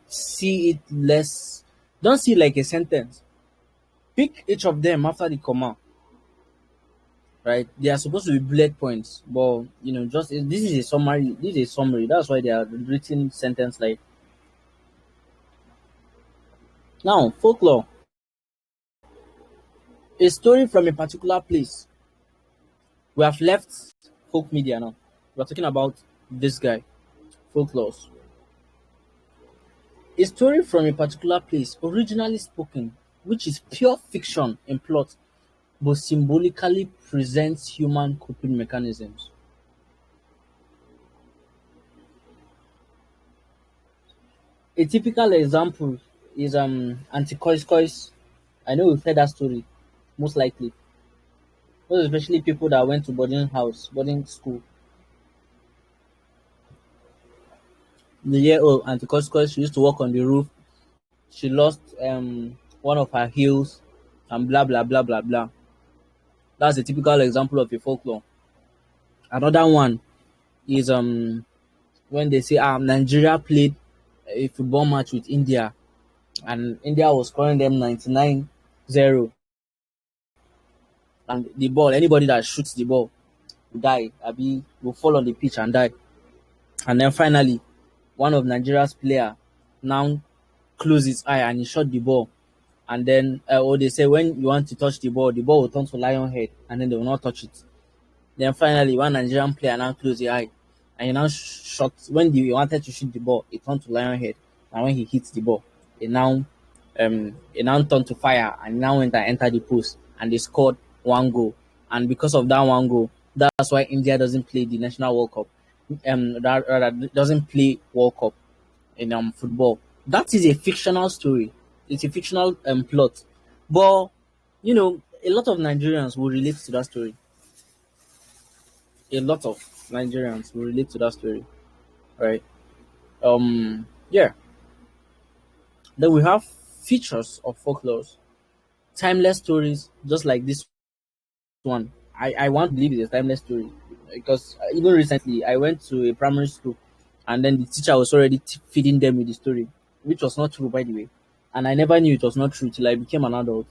see it less, don't see it like a sentence. Pick each of them after the comma, right? They are supposed to be bullet points, but just this is a summary. This is a summary. That's why they are written sentence like. Now, folklore, a story from a particular place. We have left folk media now. We're talking about this guy, folklore. A story from a particular place, originally spoken, which is pure fiction in plot, but symbolically presents human coping mechanisms. A typical example is Anticoiscois. I know we've heard that story, most likely. Most especially people that went to boarding school. The year old Anticoiscois, she used to walk on the roof. She lost one of her heels, and blah blah blah blah blah. That's a typical example of a folklore. Another one is when they say Nigeria played a football match with India, and India was scoring them 99-0, and the ball, anybody that shoots the ball will die, abi will fall on the pitch and die. And then finally, one of Nigeria's player now closed his eye and he shot the ball. And then, or they say when you want to touch the ball will turn to lion head, and then they will not touch it. Then finally, one Nigerian player now closed the eye, and he now shot. When he wanted to shoot the ball, it turned to lion head. And when he hits the ball, it now turned to fire, and now went and entered the post, and they scored one goal. And because of that one goal, that's why India doesn't play the National World Cup. Rather doesn't play World Cup in football. That is a fictional story. It's a fictional plot, but a lot of Nigerians will relate to that story. A lot of Nigerians will relate to that story, right? Yeah. Then we have features of folklore, timeless stories, just like this one. I want to believe it's a timeless story because even recently I went to a primary school, and then the teacher was already feeding them with the story, which was not true, by the way. And I never knew it was not true till I became an adult.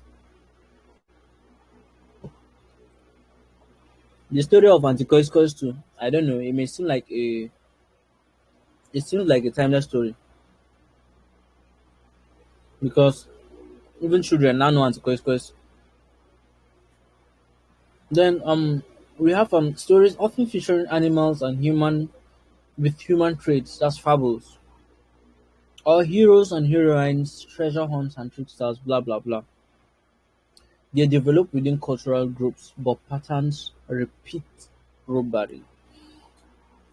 The story of Anticoiscois too. I don't know. It seems like a timeless story because even children now know Anticoiscois. Then we have stories often featuring animals and human with human traits. That's fables. Or heroes and heroines, treasure hunts and tricksters. Blah blah blah. They develop within cultural groups, but patterns repeat globally,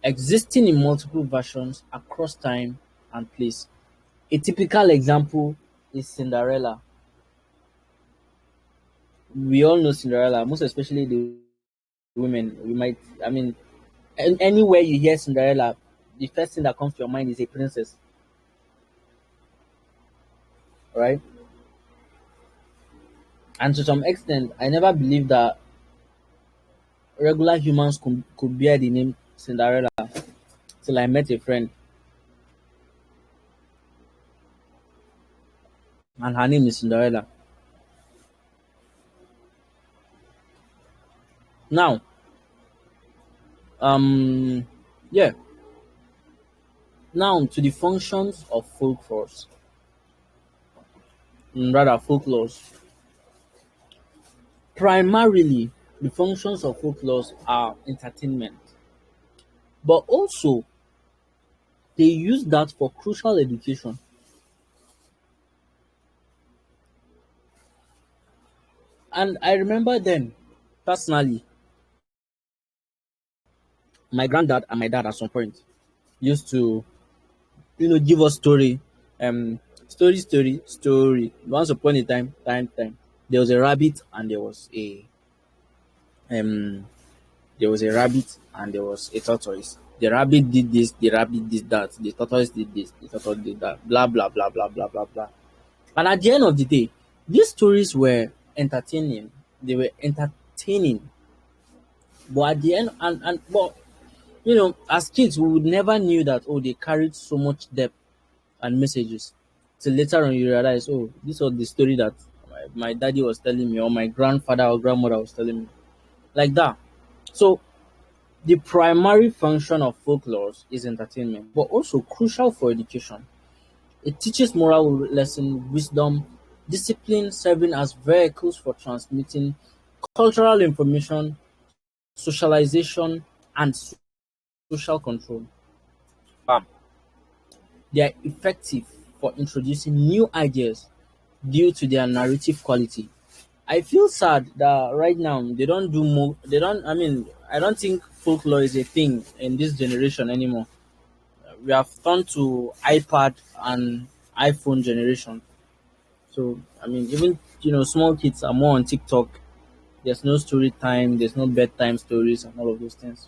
existing in multiple versions across time and place. A typical example is Cinderella. We all know Cinderella, most especially the women. We might, I mean, anywhere you hear Cinderella, the first thing that comes to your mind is a princess, right? And to some extent, I never believed that regular humans could bear the name Cinderella till I met a friend, and her name is Cinderella. Now, um, yeah, now to the functions of folklores, rather folklores. Primarily, the functions of folklores are entertainment, but also they use that for crucial education. And I remember then, personally, my granddad and my dad at some point used to, give us story, story. Once upon a time, there was a rabbit and um, there was a rabbit and there was a tortoise. The rabbit did this, the rabbit did that, the tortoise did this, the tortoise did that, blah blah blah blah blah blah blah. And at the end of the day, these stories were entertaining. They were entertaining, but at the end, but as kids, we would never knew that they carried so much depth and messages. Till later on, you realize, this was the story that my daddy was telling me, or my grandfather or grandmother was telling me, like that. So the primary function of folklore is entertainment, but also crucial for education. It teaches moral lesson, wisdom, discipline, serving as vehicles for transmitting cultural information, socialization, and social control. Bam. They are effective for introducing new ideas due to their narrative quality. I feel sad that right now they don't do more. They don't. I mean, I don't think folklore is a thing in this generation anymore. We have turned to iPad and iPhone generation. So I mean, even small kids are more on TikTok. There's no story time. There's no bedtime stories and all of those things.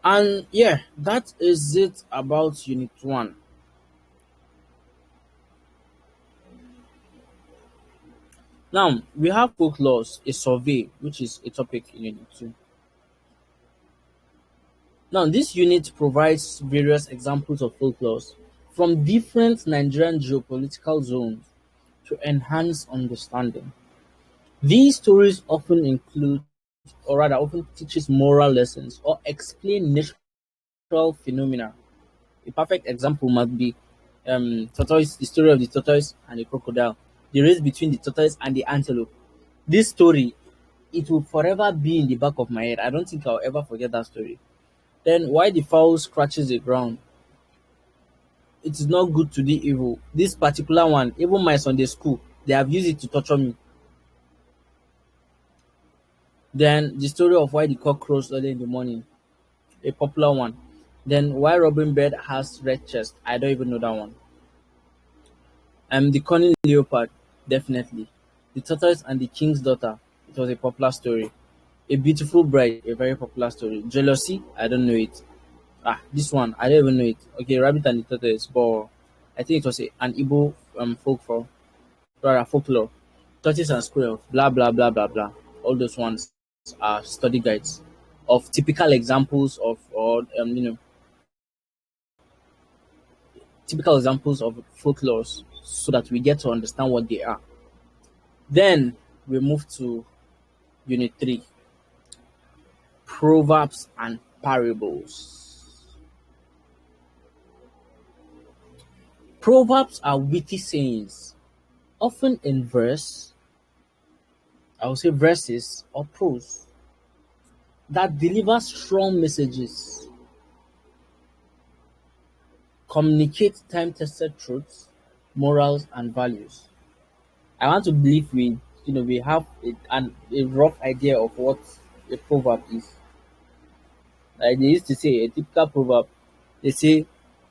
And yeah, that is it about Unit One. Now we have folklore, a survey, which is a topic in Unit Two. Now this unit provides various examples of folklores from different Nigerian geopolitical zones to enhance understanding. These stories often include, or rather often teaches moral lessons or explain natural phenomena. A perfect example might be tortoise, the story of the tortoise and the crocodile, the race between the tortoise and the antelope. This story, it will forever be in the back of my head. I don't think I'll ever forget that story. Then why the fowl scratches the ground? It is not good to do evil. This particular one, even my Sunday school, they have used it to torture me. Then the story of why the cock crows early in the morning, a popular one. Then why Robin Bird has red chest, I don't even know that one. The cunning leopard, definitely. The tortoise and the king's daughter, it was a popular story. A beautiful bride, a very popular story. Jealousy, I don't know it. This one, I don't even know it. Okay, rabbit and the tortoise, but I think it was an Igbo folklore. Tortoise and squirrel, blah blah blah blah blah. All those ones are study guides of typical examples of, or typical examples of folklores, so that we get to understand what they are. Then we move to Unit 3, Proverbs and Parables. Proverbs are witty sayings, often in verse, I would say verses or prose, that deliver strong messages, communicate time tested truths, morals, and values. I want to believe we we have a rough idea of what a proverb is. Like they used to say, a typical proverb, they say,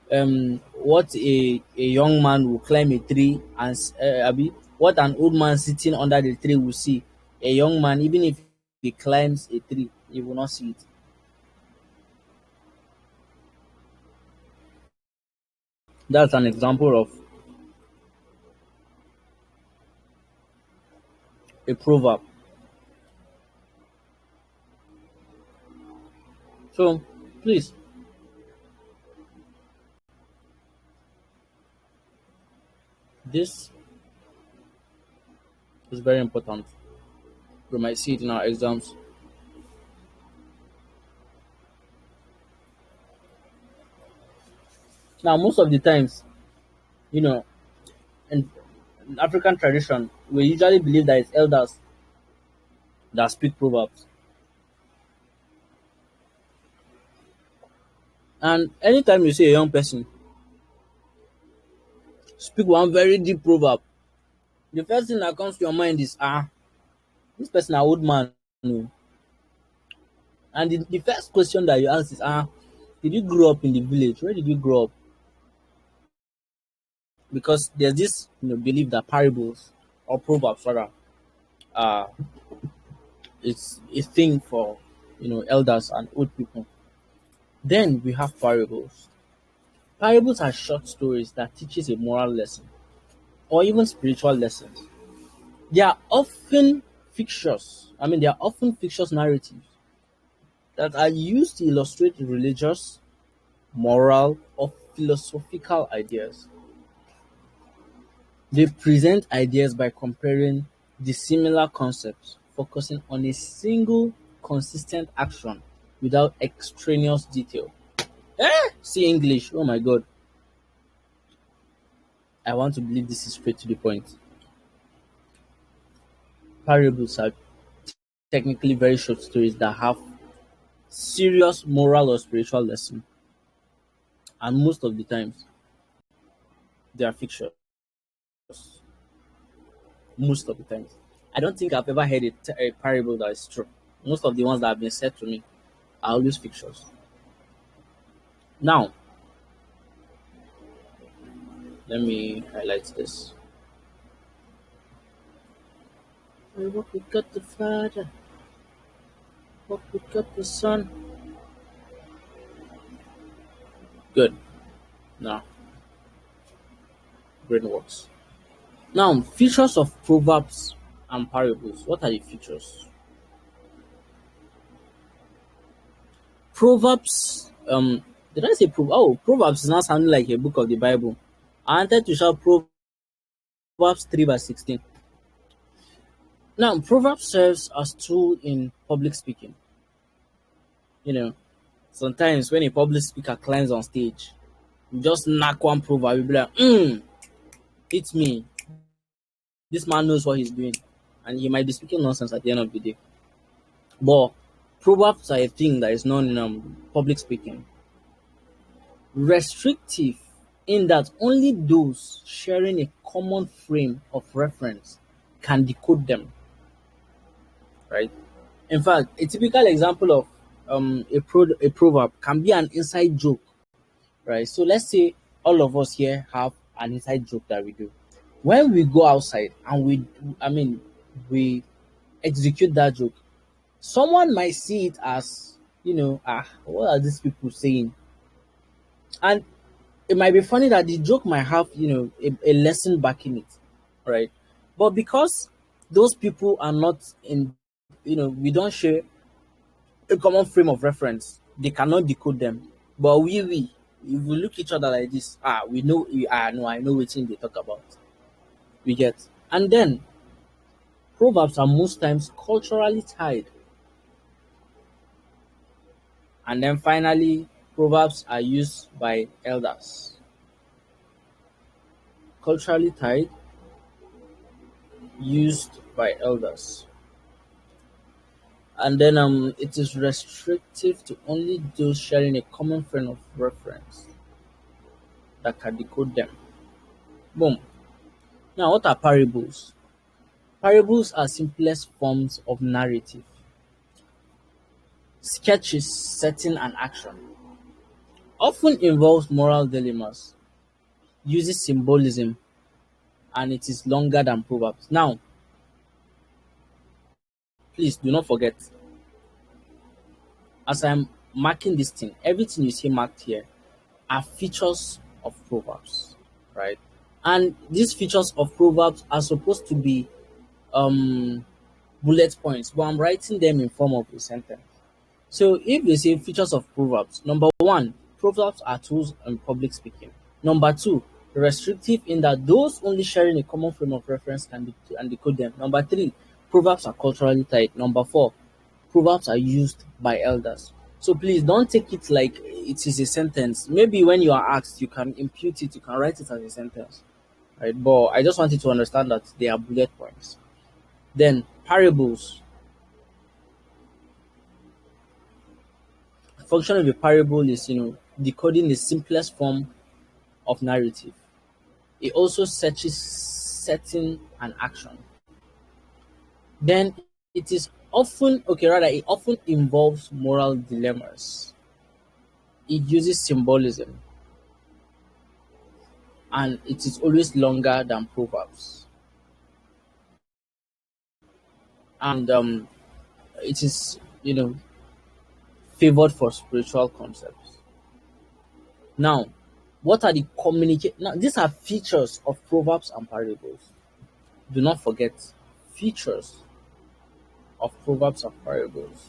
what a young man will climb a tree abi, what an old man sitting under the tree will see. A young man, even if he climbs a tree, he will not see it. That's an example of a proverb. So, please, this is very important. We might see it in our exams. Now, most of the times, you know, in African tradition, we usually believe that it's elders that speak proverbs. And anytime you see a young person speak one very deep proverb, the first thing that comes to your mind is, this person an old man. No. And the first question that you ask is, did you grow up in the village? Where did you grow up? Because there's this belief that parables or proverbs rather, uh it's a thing for elders and old people. Then we have parables. Parables are short stories that teaches a moral lesson or even spiritual lessons. They are often fictitious. They are often fictitious narratives that are used to illustrate religious, moral, or philosophical ideas. They present ideas by comparing dissimilar concepts, focusing on a single consistent action without extraneous detail. See English. Oh my god. I want to believe this is straight to the point. Parables are technically very short stories that have serious moral or spiritual lesson, and most of the times they are fictitious. Most of the times, I don't think I've ever heard a parable that is true. Most of the ones that have been said to me are always fictitious. Now, let me highlight this. I walk with God the Father, walk with God the Son. Good. Now, brain works. Now, features of proverbs and parables. What are the features? Proverbs. Did I say proverbs? Oh, Proverbs is not sounding like a book of the Bible. I wanted to shout Proverbs 3 verse 16. Now, Proverbs serves as tool in public speaking. You know, sometimes when a public speaker climbs on stage, you just knock one proverb, you'll be like, it's me. This man knows what he's doing. And he might be speaking nonsense at the end of the day. But proverbs are a thing that is known in public speaking. Restrictive in that only those sharing a common frame of reference can decode them, right? In fact, a typical example of a proverb can be an inside joke, right? So let's say all of us here have an inside joke that we do. When we go outside and we execute that joke, someone might see it as, what are these people saying? And it might be funny that the joke might have, a lesson backing it, right? But because those people are not in, we don't share a common frame of reference, they cannot decode them. But if we look each other like this, we know, no, I know what thing they talk about. We get. And then, proverbs are most times culturally tied. And then finally, proverbs are used by elders. Culturally tied, used by elders. And then it is restrictive to only those sharing a common frame of reference that can decode them. Boom. Now, what are parables? Parables are simplest forms of narrative. Sketches, setting, and action. Often involves moral dilemmas, uses symbolism, and it is longer than proverbs. Now, please do not forget, as I'm marking this thing, everything you see marked here are features of proverbs, right? And these features of proverbs are supposed to be um bullet points, but I'm writing them in form of a sentence. So if they say features of proverbs, number one, proverbs are tools in public speaking. Number two, restrictive in that those only sharing a common frame of reference can and decode them. Number three, proverbs are culturally tied. Number four, proverbs are used by elders. So please don't take it like it is a sentence. Maybe when you are asked, you can impute it, you can write it as a sentence, right? But I just want you to understand that they are bullet points. Then parables. Function of a parable is, decoding the simplest form of narrative. It also searches setting and action. Then it is often, okay, rather, it often involves moral dilemmas. It uses symbolism and it is always longer than proverbs. And it is, favored for spiritual concepts. Now, what are the communicate? Now, these are features of proverbs and parables. Do not forget features of proverbs and parables.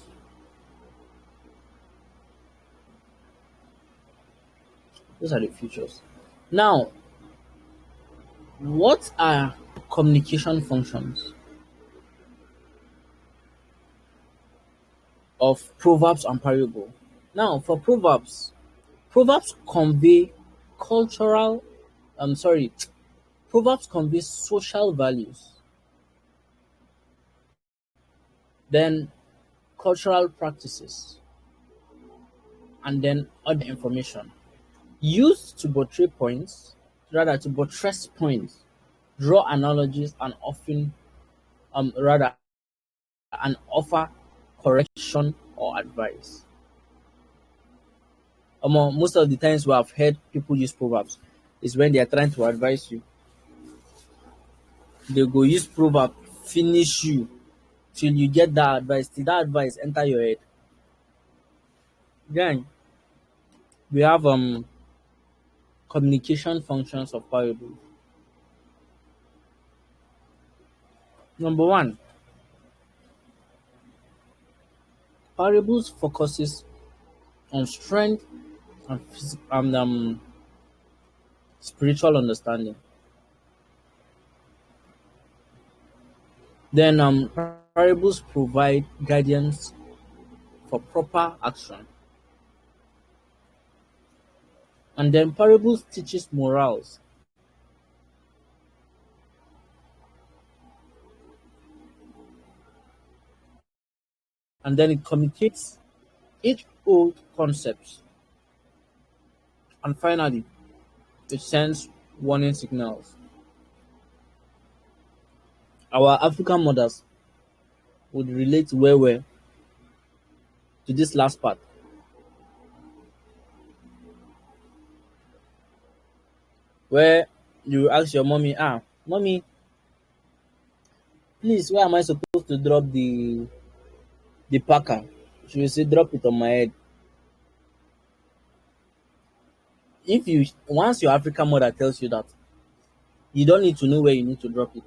Those are the features. Now, what are communication functions of proverbs and parable? Now, for proverbs, proverbs convey cultural, I'm sorry, proverbs convey social values, then cultural practices, and then other information used to portray points, rather to buttress points, draw analogies, and often, rather, and offer correction or advice. Most of the times we have heard people use proverbs is when they are trying to advise you. They go use proverb, finish you till you get that advice, till that advice enter your head. Then we have communication functions of parables. Number one, parables focuses on strength and, and spiritual understanding. Then parables provide guidance for proper action. And then parables teaches morals. And then it communicates each old concepts. And finally, it sends warning signals. Our African mothers would relate well to this last part, where you ask your mommy, mommy, please, where am I supposed to drop the packer? She will say, drop it on my head. If you once your African mother tells you that, you don't need to know where you need to drop it.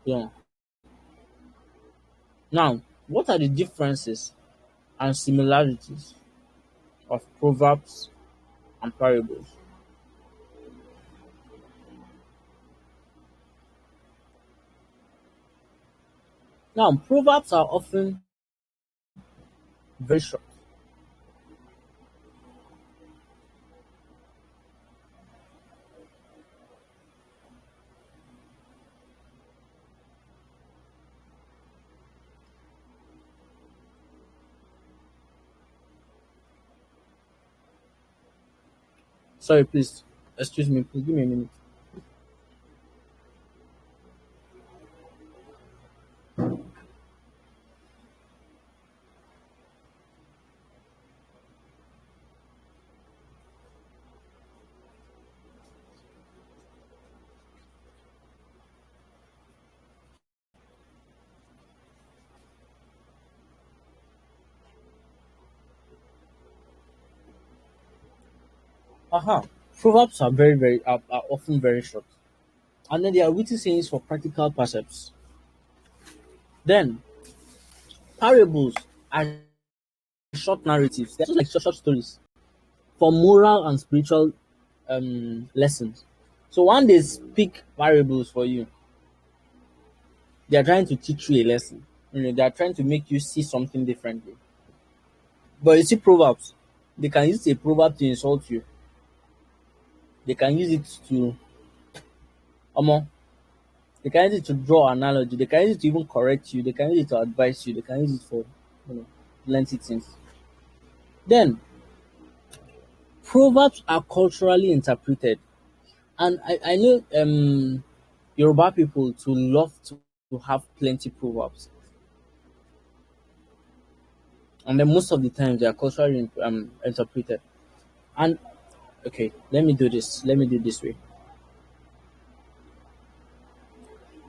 Yeah. Now, what are the differences and similarities of proverbs and parables? Now, proverbs are often very short. Sorry, please. Excuse me. Please give me a minute. Aha. Proverbs are are often very short. And then there are witty sayings for practical percepts. Then parables are short narratives. They're just like short stories for moral and spiritual lessons. So when they speak parables for you, they are trying to teach you a lesson. They are trying to make you see something differently. But you see proverbs, they can use a proverb to insult you. They can use it to um, they can use it to draw analogy. They can use it to even correct you. They can use it to advise you. They can use it for you know plenty things. Then proverbs are culturally interpreted, and I know Yoruba people to love to have plenty proverbs, and then most of the time they are culturally interpreted. And okay, let me do this. Let me do it this way.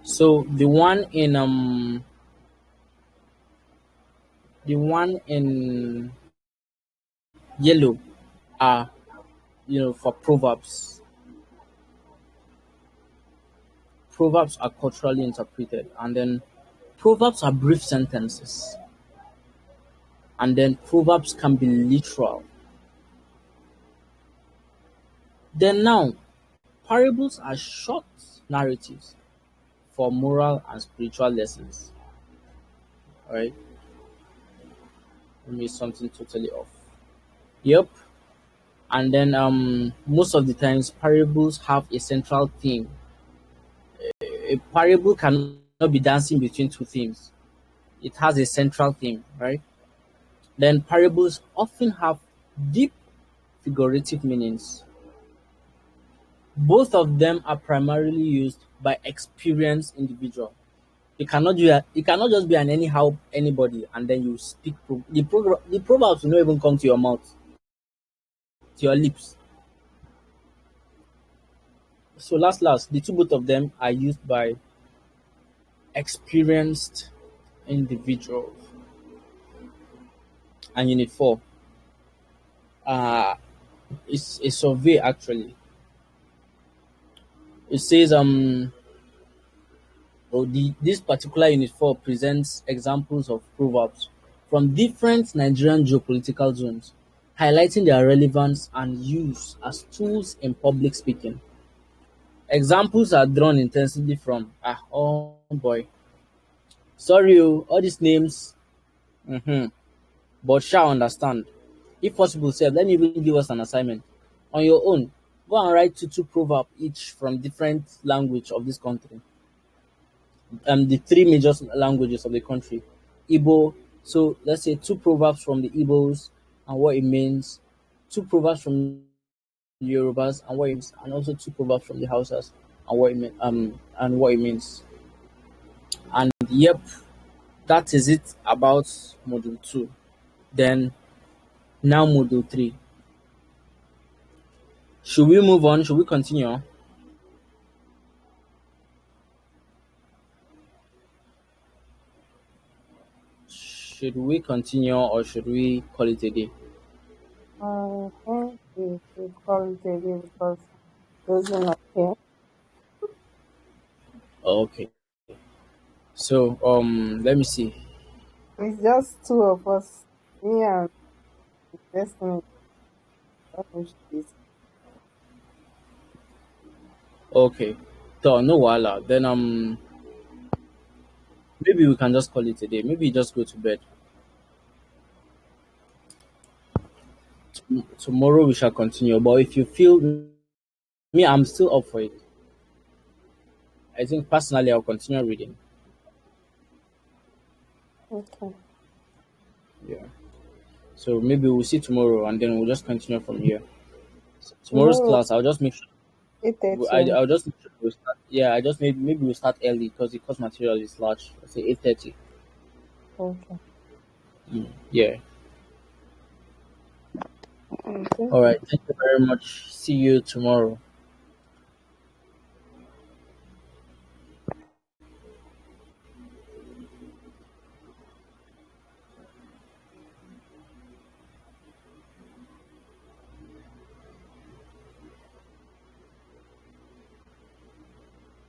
So the one in yellow are for proverbs. Proverbs are culturally interpreted, and then proverbs are brief sentences, and then proverbs can be literal. Then now, parables are short narratives for moral and spiritual lessons. All right, let me something totally off. Yep. And then most of the times parables have a central theme. A parable cannot be dancing between two themes. It has a central theme, right? Then parables often have deep figurative meanings. Both of them are primarily used by experienced individual. It cannot just be an anyhow anybody and then you speak the proverbs will not even come to your mouth, to your lips. So last, the two both of them are used by experienced individuals. And unit four, uh, it's a survey actually. It says this particular unit four presents examples of proverbs from different Nigerian geopolitical zones, highlighting their relevance and use as tools in public speaking. Examples are drawn intensively from oh boy, sorry all these names, but shall understand. If possible, sef, let me even give us an assignment. On your own, go and write two proverbs each from different language of this country. The three major languages of the country. Igbo. So let's say two proverbs from the Igbos and what it means. Two proverbs from the Yorubas and what it means, and also two proverbs from the Hausas and what it means. And yep, that is it about module two. Then now module three. Should we move on? Should we continue? Should we continue or should we call it a day? I think we should call it a day because those are not here. Okay. So let me see. It's just two of us, me and Destiny. That was this. Okay. So no wala. Then maybe we can just call it a day. Maybe you just go to bed. Tomorrow we shall continue. But if you feel me, I'm still up for it. I think personally I'll continue reading. Okay. Yeah. So maybe we'll see tomorrow and then we'll just continue from here. So tomorrow's Tomorrow, class I'll just make sure 8:30. I'll just make sure we start. Yeah, I just maybe we'll start early because the course material is large. Let's say 8:30. Okay. Yeah. Okay. All right. Thank you very much. See you tomorrow.